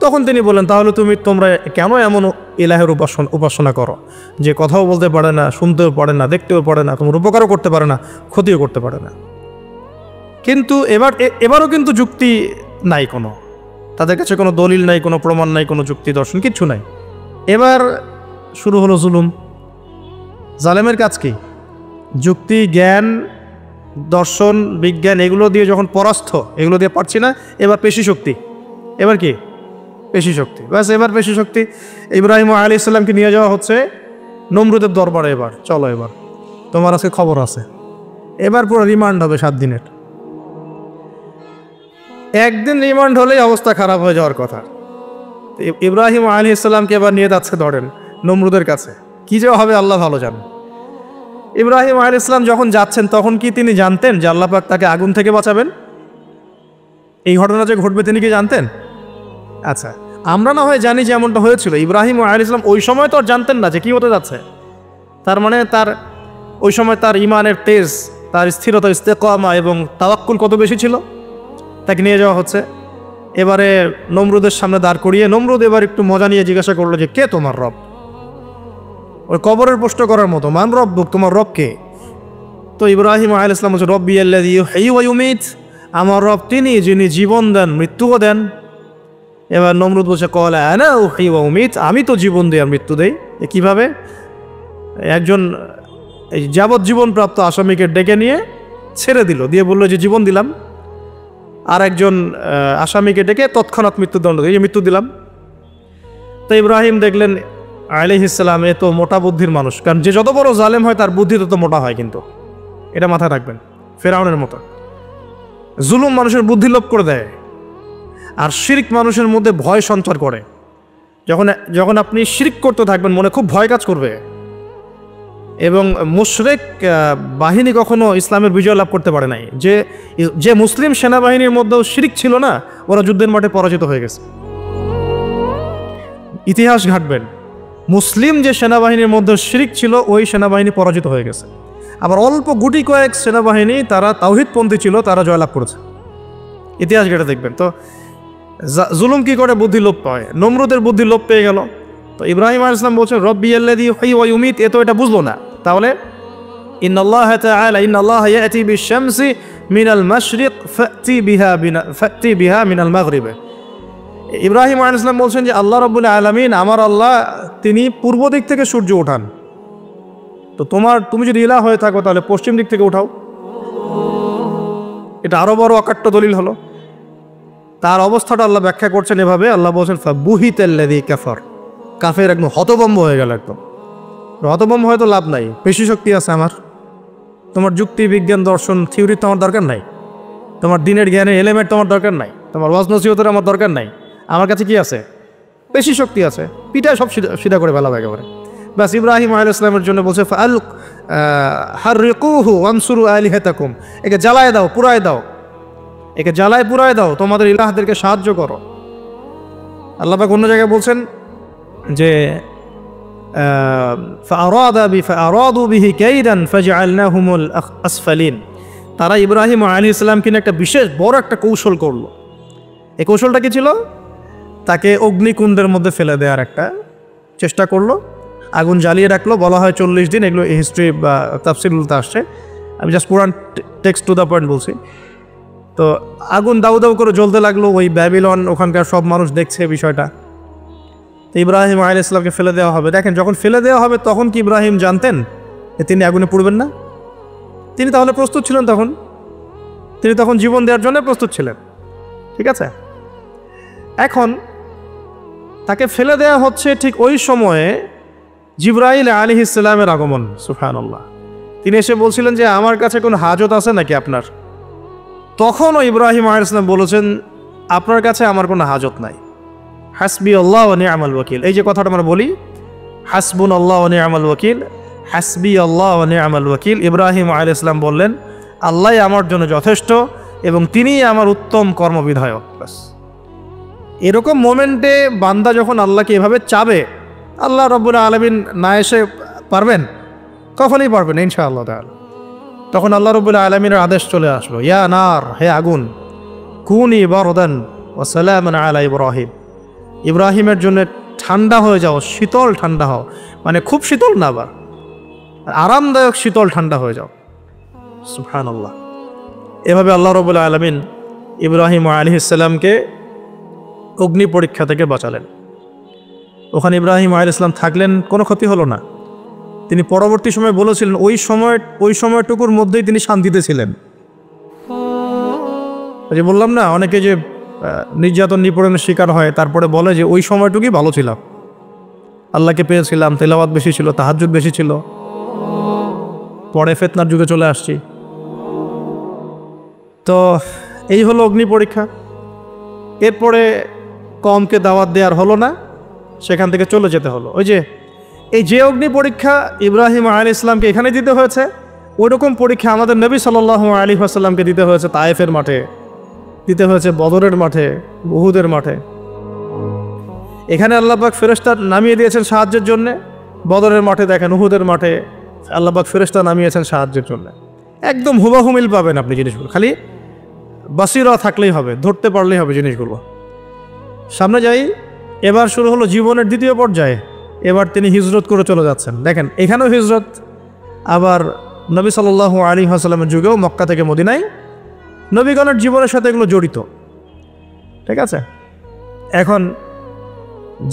তখন তিনি বললেন তাহলে তোমরা কেন এমন ইলাহের উপাসনা করো যে কথাও বলতে পারে না, শুনতেও পারে না, দেখতেও পারে না, তোমার উপকারও করতে পারে না, ক্ষতিও করতে পারে না। কিন্তু এবারও কিন্তু যুক্তি নাই, কোনো তাদের কাছে কোনো দলিল নাই, কোনো প্রমাণ নাই, কোনো যুক্তি দর্শন কিচ্ছু নাই। এবার শুরু হলো জুলুম। জালেমের কাজ কি? যুক্তি, জ্ঞান, দর্শন, বিজ্ঞান এগুলো দিয়ে যখন পরাস্ত, এগুলো দিয়ে পারছি না, এবার পেশি শক্তি। এবার কি? পেশি শক্তি। ব্যাস, এবার পেশি শক্তি। ইব্রাহিম আলাইহিস সালামকে নিয়ে যাওয়া হচ্ছে নমরুদের দরবারে। এবার চলো, এবার তোমার আজকে খবর আছে। এবার পুরো রিমান্ড হবে 7 দিনের। একদিন রিমান্ড হলেই অবস্থা খারাপ হয়ে যাওয়ার কথা। ইব্রাহিম আলাইহিস সালামকে এবার নিয়ে যাচ্ছে ধরেন নমরুদের কাছে। কি যে হবে আল্লাহ ভালো জানেন। ইব্রাহিম আলাইহিস সালাম যখন যাচ্ছেন তখন কি তিনি জানতেন যে আল্লাহ পাক তাকে আগুন থেকে বাঁচাবেন? এই ঘটনা যে ঘটবে তিনি কি জানতেন? আচ্ছা, আমরা না হয় জানি যে এমনটা হয়েছিল। ইব্রাহিম আলাইহিস সালাম ওই সময় তো আর জানতেন না যে কি হতে যাচ্ছে। তার মানে তার ওই সময় তার ইমানের তেজ, তার স্থিরতা, ইস্তেকামা এবং তাওয়াক্কুল কত বেশি ছিল। তাকে নিয়ে যাওয়া হচ্ছে। এবারে নমরুদের সামনে দাঁড় করিয়ে নমরুদ এবার একটু মজা নিয়ে জিজ্ঞাসা করলো যে কে তোমার রব? ওই কবরের প্রশ্ন করার মতো, মান রব্বুক, তোমার রব কে? তো ইব্রাহিম আলাইহিস সালাম বলছে রব্বি আল্লাযী ইউহয়ী ওয়া ইউমীত, আমার রব তিনি যিনি জীবন দেন মৃত্যুও দেন। এবার নমরুদ বলছে ক্বালা আনা উহয়ী ওয়া উমীত, আমি তো জীবন দিই আর মৃত্যু দেই। কিভাবে? একজন যাবজ্জীবন প্রাপ্ত আসামিকে ডেকে নিয়ে ছেড়ে দিল, দিয়ে বললো যে জীবন দিলাম। আর একজন আসামিকে ডেকে তৎক্ষণাৎ মৃত্যুদণ্ড দিয়ে মৃত্যু দিলাম। তো ইব্রাহিম দেখলেন আলাইহিস সালাম এ তো মোটা বুদ্ধির মানুষ, কারণ যে যত বড় জালেম হয় তার বুদ্ধি তত মোটা হয়, কিন্তু এটা মাথায় রাখবেন। ফেরাউনের মতো জুলুম মানুষের বুদ্ধি লোপ করে দেয়, আর শিরক মানুষের মধ্যে ভয় সঞ্চার করে। যখন আপনি শিরক করতে থাকবেন মনে খুব ভয় কাজ করবে। এবং মুশরিক বাহিনী কখনো ইসলামের বিজয় লাভ করতে পারে নাই। যে মুসলিম সেনাবাহিনীর মধ্যেও শিরক ছিল না, ওরা যুদ্ধের মাঠে পরাজিত হয়ে গেছে। ইতিহাস ঘাটবেন, মুসলিম যে সেনাবাহিনীর মধ্যে শিরক ছিল ওই সেনাবাহিনী পরাজিত হয়ে গেছে। আবার অল্প গুটি কয়েক সেনাবাহিনী তারা তাওহীদপন্থী ছিল, তারা জয়লাভ করেছে। ইতিহাস ঘেটে দেখবেন। তো জুলুম কি করে? বুদ্ধি লোপ পায়। নমরুদের বুদ্ধি লোপ পেয়ে গেল। তো ইব্রাহিম আলাইহিস সালাম বলছেন রব্বি আল্লাযী ইউহয়ী ওয়া ইউমীত, এ তো এটা বুঝলো না। তাহলে ইন্নাল্লাহা তাআলা ইন্নাল্লাহা ইয়াতি বিশ-শামসি মিনাল মাশরিক ফাতি বিহা মিনাল মাগরিব, ইব্রাহিম আলাইহিস সালাম বলছেন যে আল্লাহ রাব্বুল আলামিন, আমার আল্লাহ, তিনি পূর্ব দিক থেকে সূর্য ওঠান, তো তুমি যদি ইলাহ হয়ে থাকো তাহলে পশ্চিম দিক থেকে উঠাও। এটা আরো বড় অকাট্য দলিল হলো। তার অবস্থাটা আল্লাহ ব্যাখ্যা করছেন এভাবে, আল্লাহ বলছেন ফাবুহিতাল্লাযী কাফার, কাফের একদম হতভম্ব হয়ে গেল। একদম হতভম্ব হয়তো লাভ নাই, পেশি শক্তি আছে আমার, তোমার যুক্তি বিজ্ঞান দর্শন থিওরি তো আমার দরকার নাই, তোমার দিনের জ্ঞানের এলিমেন্ট তোমার দরকার নাই, তোমার ওয়াজ নসিহতের আমার দরকার নাই, আমার কাছে কি আছে? পেশি শক্তি আছে, পিঠায় সব সিধা করে ফেলাবে একেবারে। ব্যাস ইব্রাহিম আলাইহিস সালামের জন্য বলছে হাররিকুহু ওয়ানসুরু আলিহাতাকুম, একে জ্বালায় দাও, পুরায় দাও, একে জ্বালায় পুরায় দাও, তোমাদের ইলাহদেরকে সাহায্য করো। আল্লাহ পাক অন্য জায়গায় বলছেন যে ফাআরাদু বিহি কাইদান ফাজআলনাহুমুল আসফালিন, তারা ইব্রাহিম আলাইহিস সালামকে নিয়ে একটা বিশেষ বড় একটা কৌশল করলো। এই কৌশলটা কি ছিল? তাকে অগ্নিকুণ্ডের মধ্যে ফেলে দেওয়ার একটা চেষ্টা করলো, আগুন জ্বালিয়ে রাখলো, বলা হয় 40 দিন, এগুলো হিস্ট্রি বা তাফসীরগুলোতে আসছে, আমি just Quran text to the point বলছি। তো আগুন দাউ দাউ করে জ্বলতে লাগলো, ওই ব্যাবিলন ওখানকার সব মানুষ দেখছে বিষয়টা। তো ইব্রাহিম আলাইহিস সালামকে ফেলে দেওয়া হবে। দেখেন, যখন ফেলে দেওয়া হবে তখন কি ইব্রাহিম জানতেন যে তিনি আগুনে পুড়বেন না? তিনি তাহলে প্রস্তুত ছিলেন, তিনি তখন জীবন দেওয়ার জন্য প্রস্তুত ছিলেন। ঠিক আছে, এখন তাকে ফেলে দেওয়া হচ্ছে, ঠিক ওই সময়ে জিবরাইল আলাইহিস সালামের আগমন। সুবহানাল্লাহ। তিনি এসে বলছিলেন যে আমার কাছে কোনো হাজত আছে নাকি আপনার? তখনও ইব্রাহিম আলাইহিস সালাম বলেছেন আপনার কাছে আমার কোনো হাজত নাই। হাসবি আল্লাহ ওয়া নি'মাল ওয়াকিল, এই যে কথাটা আমরা বলি হাসবুন আল্লাহ ওয়া নি'মাল ওয়াকিল, হাসবি আল্লাহ ওয়া নি'মাল ওয়াকিল, ইব্রাহিম আলাইহিস সালাম বললেন আল্লাহই আমার জন্য যথেষ্ট এবং তিনিই আমার উত্তম কর্মবিধায়ক। বাস এরকম মোমেন্টে বান্দা যখন আল্লাহকে এভাবে চাবে, আল্লাহ রাব্বুল আলামিন না এসে পারবেন? কখনই পারবেন ইনশাআল্লাহ তাআলা। তখন আল্লাহ রাব্বুল আলামিনের আদেশ চলে আসলো, ইয়া নার, হে আগুন, কুনি বারদান ওয়া সালামান আলা ইব্রাহিম, ইব্রাহিমের জন্য ঠান্ডা হয়ে যাও, শীতল ঠান্ডা হও, মানে খুব শীতল না, আবার আরামদায়ক শীতল ঠান্ডা হয়ে যাও। সুবহানাল্লাহ। এভাবে আল্লাহ রাব্বুল আলামিন ইব্রাহিম আলাইহিস সালামকে অগ্নি পরীক্ষা থেকে বাঁচালেন। ওখানে ইব্রাহিম আলাইহিস সালাম থাকলেন, কোনো ক্ষতি হলো না। তিনি পরবর্তী সময় বলেছিলেন ওই সময়টুকুর মধ্যেই তিনি শান্তিতে ছিলেন। যে বললাম না, অনেকে যে নির্যাতন নিপীড়নের শিকার হয় তারপরে বলে যে ওই সময়টুকুই ভালো ছিলাম, আল্লাহকে পেয়েছিলাম, তেলাওয়াত বেশি ছিল, তাহাজ্জুদ বেশি ছিল, পরে ফিতনার যুগে চলে আসছি। তো এই হলো অগ্নি পরীক্ষা। এরপরে কমকে দাওয়াত দেওয়ার হলো না, সেখান থেকে চলে যেতে হলো। ওই যে অগ্নি পরীক্ষা ইব্রাহিম আলাইহিস সালামকে এখানে দিতে হয়েছে, ওইরকম পরীক্ষা আমাদের নবী সাল্লাল্লাহু আলাইহি ওয়াসাল্লামকে দিতে হয়েছে তায়েফের মাঠে, দিতে হয়েছে বদরের মাঠে, উহুদের মাঠে। এখানে আল্লাহ পাক ফেরেশতা নামিয়ে দিয়েছেন সাহায্যের জন্য, বদরের মাঠে দেখেন, উহুদের মাঠে আল্লাহ পাক ফেরেশতা নামিয়েছেন সাহায্যের জন্য। একদম হুবাহুমিল পাবেন আপনি জিনিসগুলো, খালি বাসিরা থাকলেই হবে, ধরতে পারলেই হবে জিনিসগুলো। সামনে যাই, এবার শুরু হলো জীবনের দ্বিতীয় পর্যায়ে। এবার তিনি হিজরত করে চলে যাচ্ছেন। দেখেন, এখানেও হিজরত, আবার নবী সাল্লাল্লাহু আলাইহি ওয়াসাল্লামের যুগেও মক্কা থেকে মদিনায় নবীগণের জীবনের সাথে এগুলো জড়িত। ঠিক আছে, এখন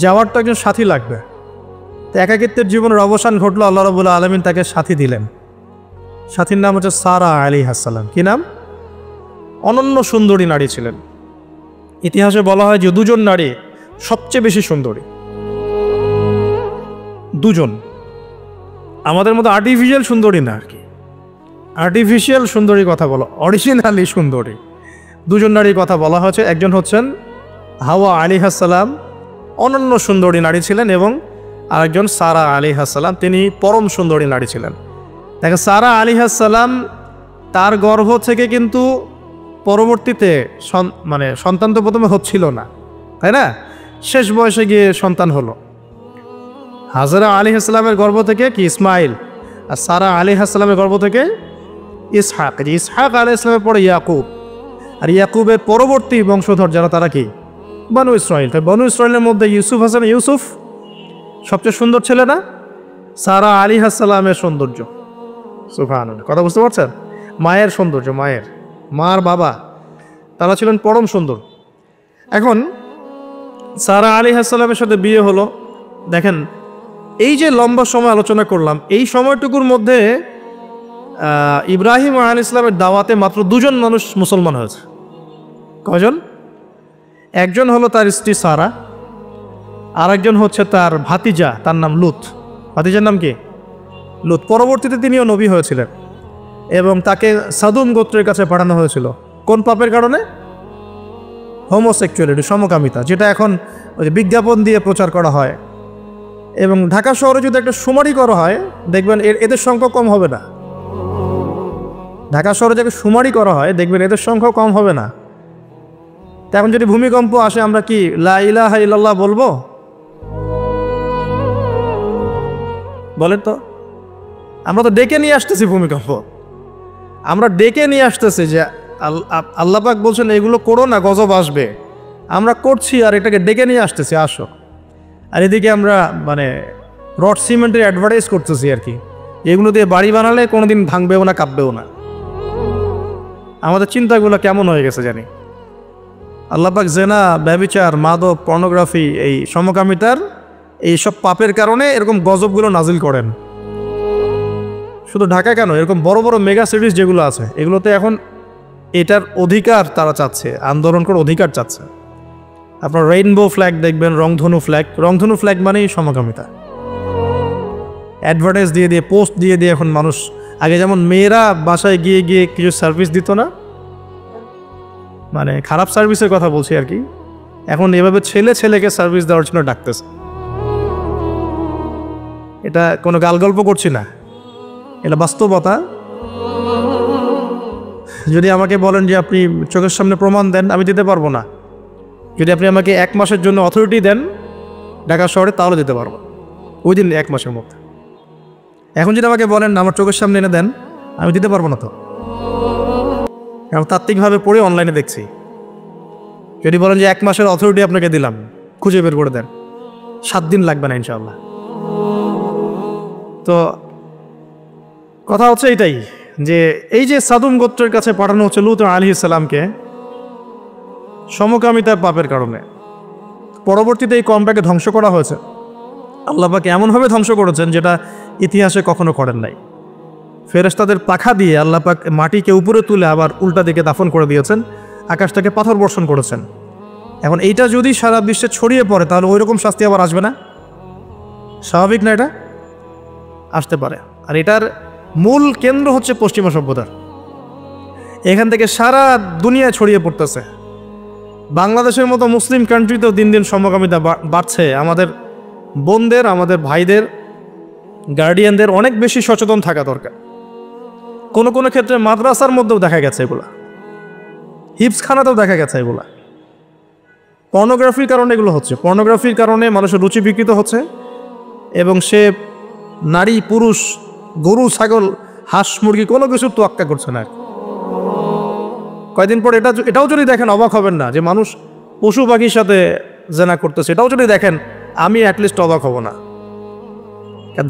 যাওয়ার তো একজন সাথী লাগবে। তো একাকিত্বের জীবনের অবসান ঘটলো, আল্লাহ রাব্বুল আলামিন তাকে সাথী দিলেন। সাথীর নাম হচ্ছে সারা আলাইহিস সালাম। কি নাম? অনন্য সুন্দরী নারী ছিলেন। ইতিহাসে বলা হয় যে দুজন নারী সবচেয়ে বেশি সুন্দরী, দুজন। আমাদের মতো আর্টিফিশিয়াল সুন্দরী না আর কি, আর্টিফিশিয়াল সুন্দরী কথা বলো, অরিজিনালি সুন্দরী দুজন নারীর কথা বলা হয়েছে। একজন হচ্ছেন হাওয়া আলাইহিস সালাম, অনন্য সুন্দরী নারী ছিলেন, এবং আরেকজন সারা আলাইহিস সালাম, তিনি পরম সুন্দরী নারী ছিলেন। দেখেন, সারা আলাইহিস সালাম তার গর্ভ থেকে কিন্তু পরবর্তীতে সন্তান তো প্রথমে হচ্ছিল না, তাই না? শেষ বয়সে গিয়ে সন্তান হলো। হাজরা আলাইহিস সালামের গর্ভ থেকে কি ইসমাইল, আর সারা আলাইহিস সালামের গর্ভ থেকে ইসহাক। ইসহাক আলাইহিস সালামের পরে ইয়াকুব, আর ইয়াকুবের পরবর্তী বংশধর যারা তারা কি বনু ইসরাইল। তাই বনু ইসরাইলের মধ্যে ইউসুফ হাসান, ইউসুফ সবচেয়ে সুন্দর ছেলে না? সারা আলাইহিস সালামের সৌন্দর্য, সুবহানাল্লাহ, কথা বুঝতে পারছেন? মায়ের সৌন্দর্য, মার বাবা, তারা ছিলেন পরম সুন্দর। এখন সারা আলাইহিস সালামের সাথে বিয়ে হলো। দেখেন, এই যে লম্বা সময় আলোচনা করলাম, এই সময়টুকুর মধ্যে ইব্রাহিম আলাইহিস সালামের দাওয়াতে মাত্র 2 জন মানুষ মুসলমান হয়েছে। কয়জন? একজন হলো তার স্ত্রী সারা, আর একজন হচ্ছে তার ভাতিজা, তার নাম লুত। ভাতিজার নাম কি? লুত। পরবর্তীতে তিনিও নবী হয়েছিলেন এবং তাকে সাদুম গোত্রের কাছে পাঠানো হয়েছিল। কোন পাপের কারণে? হোমোসেক্সুয়ালিটি, সমকামিতা, যেটা এখন ওই যে বিজ্ঞাপন দিয়ে প্রচার করা হয়। এবং ঢাকা শহরে যদি একটা শুমারি করা হয়, দেখবেন এদের সংখ্যা কম হবে না। ঢাকা শহরে যাকে শুমারি করা হয়, দেখবেন এদের সংখ্যা কম হবে না। তা এখন যদি ভূমিকম্প আসে, আমরা কি লা ইলাহা ইল্লাল্লাহ বলবো? বলেন তো। আমরা তো ডেকে নিয়ে আসতেছি ভূমিকম্প, আমরা ডেকে নিয়ে আসতেছি যে আল্লাহ পাক বলছেন এগুলো করো না, গজব আসবে। আমরা করছি আর এটাকে ডেকে নিয়ে আসতেছি, আসো। আর এদিকে আমরা মানে রড সিমেন্টের অ্যাডভার্টাইজ করতেছি আর কি, এগুলো দিয়ে বাড়ি বানালে কোনোদিন ভাঙবেও না, কাঁপবেও না। আমাদের চিন্তাগুলো কেমন হয়ে গেছে জানি। আল্লাহ পাক জেনা, ব্যভিচার, মাদক, পর্নোগ্রাফি, এই সমকামিতার এইসব পাপের কারণে এরকম গজবগুলো নাজিল করেন। শুধু ঢাকা কেন, এরকম বড় বড় মেগা সিরিজ যেগুলো আছে, এগুলোতে এখন এটার অধিকার তারা চাচ্ছে, আন্দোলন করে অধিকার চাচ্ছে। আপনার রেইনবো ফ্ল্যাগ দেখবেন, রংধনু ফ্ল্যাগ। রংধনু ফ্ল্যাগ মানেই সমকামিতা। অ্যাডভার্টাইজ দিয়ে দিয়ে, পোস্ট দিয়ে দিয়ে এখন মানুষ, আগে যেমন মেয়েরা বাসায় গিয়ে গিয়ে কিছু সার্ভিস দিত না, মানে খারাপ সার্ভিসের কথা বলছি আর কি, এখন এভাবে ছেলে ছেলেকে সার্ভিস দেওয়ার জন্য ডাকতেছে। এটা কোনো গালগল্প করছি না, এটা বাস্তবতা। যদি আমাকে বলেন যে আপনি চোখের সামনে প্রমাণ দেন, আমি দিতে পারবো না। যদি আপনি আমাকে 1 মাসের জন্য অথরিটি দেন ঢাকা শহরে, তাহলে দিতে পারবো উইদিন 1 মাসের মধ্যে। এখন যদি আমাকে বলেন আমার চোখের সামনে এনে দেন, আমি দিতে পারবো না তো, কারণ তাত্ত্বিকভাবে পড়ে অনলাইনে দেখছি। যদি বলেন যে 1 মাসের অথরিটি আপনাকে দিলাম, খুঁজে বের করে দেন, 7 দিন লাগবে না ইনশাআল্লাহ। তো কথা হচ্ছে এটাই, যে এই যে সাদুম গোত্রের কাছে পাঠানো হচ্ছে লূত আলাইহিস সালামকে সমকামিতার পাপের কারণে। পরবর্তীতে এই কমটাকে ধ্বংস করা হয়েছে। আল্লাহ পাক এমনভাবে ধ্বংস করেছেন যেটা ইতিহাসে কখনো করেন নাই। ফেরেশতাদের পাখা দিয়ে আল্লাহ পাক মাটিকে উপরে তুলে আবার উল্টা দিকে দাফন করে দিয়েছেন, আকাশ থেকে পাথর বর্ষণ করেছেন। এখন এইটা যদি সারা বিশ্বে ছড়িয়ে পড়ে, তাহলে ওই রকম শাস্তি আবার আসবে না? স্বাভাবিক না? এটা আসতে পারে। আর এটার মূল কেন্দ্র হচ্ছে পশ্চিমা সভ্যতার। এখান থেকে সারা দুনিয়ায় ছড়িয়ে পড়তেছে। বাংলাদেশের মতো মুসলিম কান্ট্রিতেও দিন দিন সমকামিতা বাড়ছে। আমাদের বোনদের, আমাদের ভাইদের, গার্ডিয়ানদের অনেক বেশি সচেতন থাকা দরকার। কোনো কোনো ক্ষেত্রে মাদ্রাসার মধ্যেও দেখা গেছে এগুলা, হিপসখানাতেও দেখা গেছে এগুলা। পর্নোগ্রাফির কারণে এগুলো হচ্ছে। পর্নোগ্রাফির কারণে মানুষের রুচি বিকৃত হচ্ছে এবং সে নারী, পুরুষ, গরু, ছাগল, হাঁস, মুরগি কোনো কিছু তোয়াক্কা করছে না। কয়েকদিন পর এটাও যদি দেখেন, অবাক হবেন না যে মানুষ পশু পাখির সাথে জেনা করতেছে। এটাও যদি দেখেন, আমি অ্যাটলিস্ট অবাক হব না।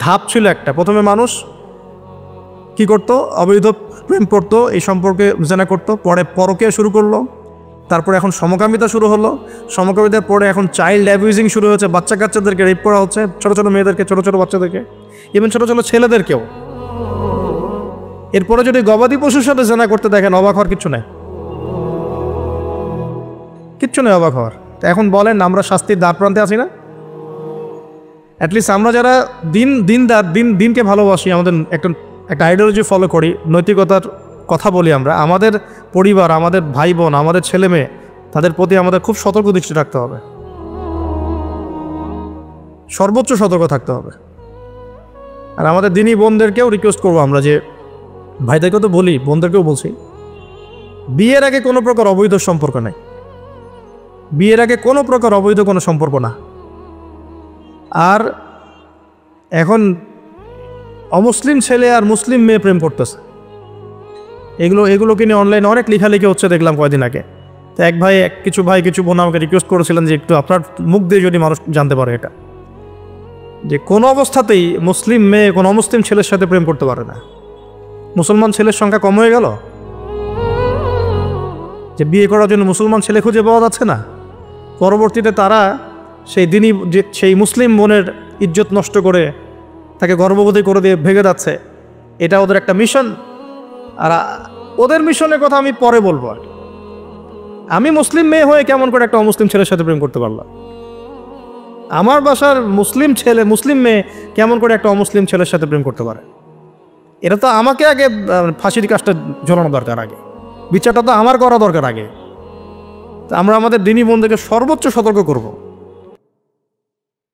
ধাপ ছিল একটা, প্রথমে মানুষ কি করতো? অবৈধ প্রেম করতো, এই সম্পর্কে জেনা করতো, পরে পরকীয়া শুরু করলো, তারপরে এখন সমকামিতা শুরু হলো। সমকামিতার পরে এখন চাইল্ড অ্যাবিউজিং শুরু হয়েছে, বাচ্চা কাচ্চাদেরকে রেপ করা হচ্ছে, ছোটো ছোটো মেয়েদেরকে, ছোটো ছোটো বাচ্চাদেরকে, ইভেন ছোটো ছোটো ছেলেদেরকেও। এরপরে যদি গবাদি পশুর সাথে জেনা করতে দেখেন, অবাক হওয়ার কিচ্ছু নেই, কিচ্ছু নেই অবাক হওয়ার। তো এখন বলেন, আমরা শাস্তির দ্বার প্রান্তে আছি না? অ্যাটলিস্ট আমরা যারা দিনকে ভালোবাসি, আমাদের একটা আইডিওলজি ফলো করি, নৈতিকতার কথা বলি, আমরা আমাদের পরিবার, আমাদের ভাই বোন, আমাদের ছেলে মেয়ে, তাদের প্রতি আমাদের খুব সতর্ক দৃষ্টি রাখতে হবে, সর্বোচ্চ সতর্ক থাকতে হবে। আর আমাদের দিনী বোনদেরকেও রিকোয়েস্ট করবো আমরা, যে ভাইদেরকেও তো বলি, বোনদেরকেও বলছি, বিয়ের আগে কোনো প্রকার অবৈধ সম্পর্ক নাই। বিয়ের আগে কোনো প্রকার অবৈধ কোনো সম্পর্ক না। আর এখন অমুসলিম ছেলে আর মুসলিম মেয়ে প্রেম করতেছে, এগুলোকে নিয়ে অনলাইনে অনেক লেখালেখি হচ্ছে, দেখলাম কয়েকদিন আগে। তো কিছু বোন আমাকে রিকোয়েস্ট করেছিলেন যে একটু আপনার মুখ দিয়ে যদি মানুষ জানতে পারে এটা, যে কোনো অবস্থাতেই মুসলিম মেয়ে কোনো অমুসলিম ছেলের সাথে প্রেম করতে পারে না। মুসলমান ছেলের সংখ্যা কম হয়ে গেল, যে বিয়ে করার জন্য মুসলমান ছেলে খুঁজে পাওয়া যাচ্ছে না। পরবর্তীতে তারা সেই দিনই সেই মুসলিম বোনের ইজ্জত নষ্ট করে তাকে গর্ভবতী করে দিয়ে ভেঙে যাচ্ছে, এটা ওদের একটা মিশন। আর ওদের মিশনের কথা আমি পরে বলবো। আর আমি মুসলিম মেয়ে হয়ে কেমন করে একটা অমুসলিম ছেলের সাথে প্রেম করতে পারলাম? আমার বাসার মুসলিম ছেলে, মুসলিম মেয়ে কেমন করে একটা অমুসলিম ছেলের সাথে প্রেম করতে পারে? এটা তো আমাকে আগে ফাঁসির কাজটা ঝোলানো দরকার, আগে বিচারটা তো আমার করা দরকার আগে। আমরা আমাদের দিনী বোনদেরকে সর্বোচ্চ সতর্ক করব।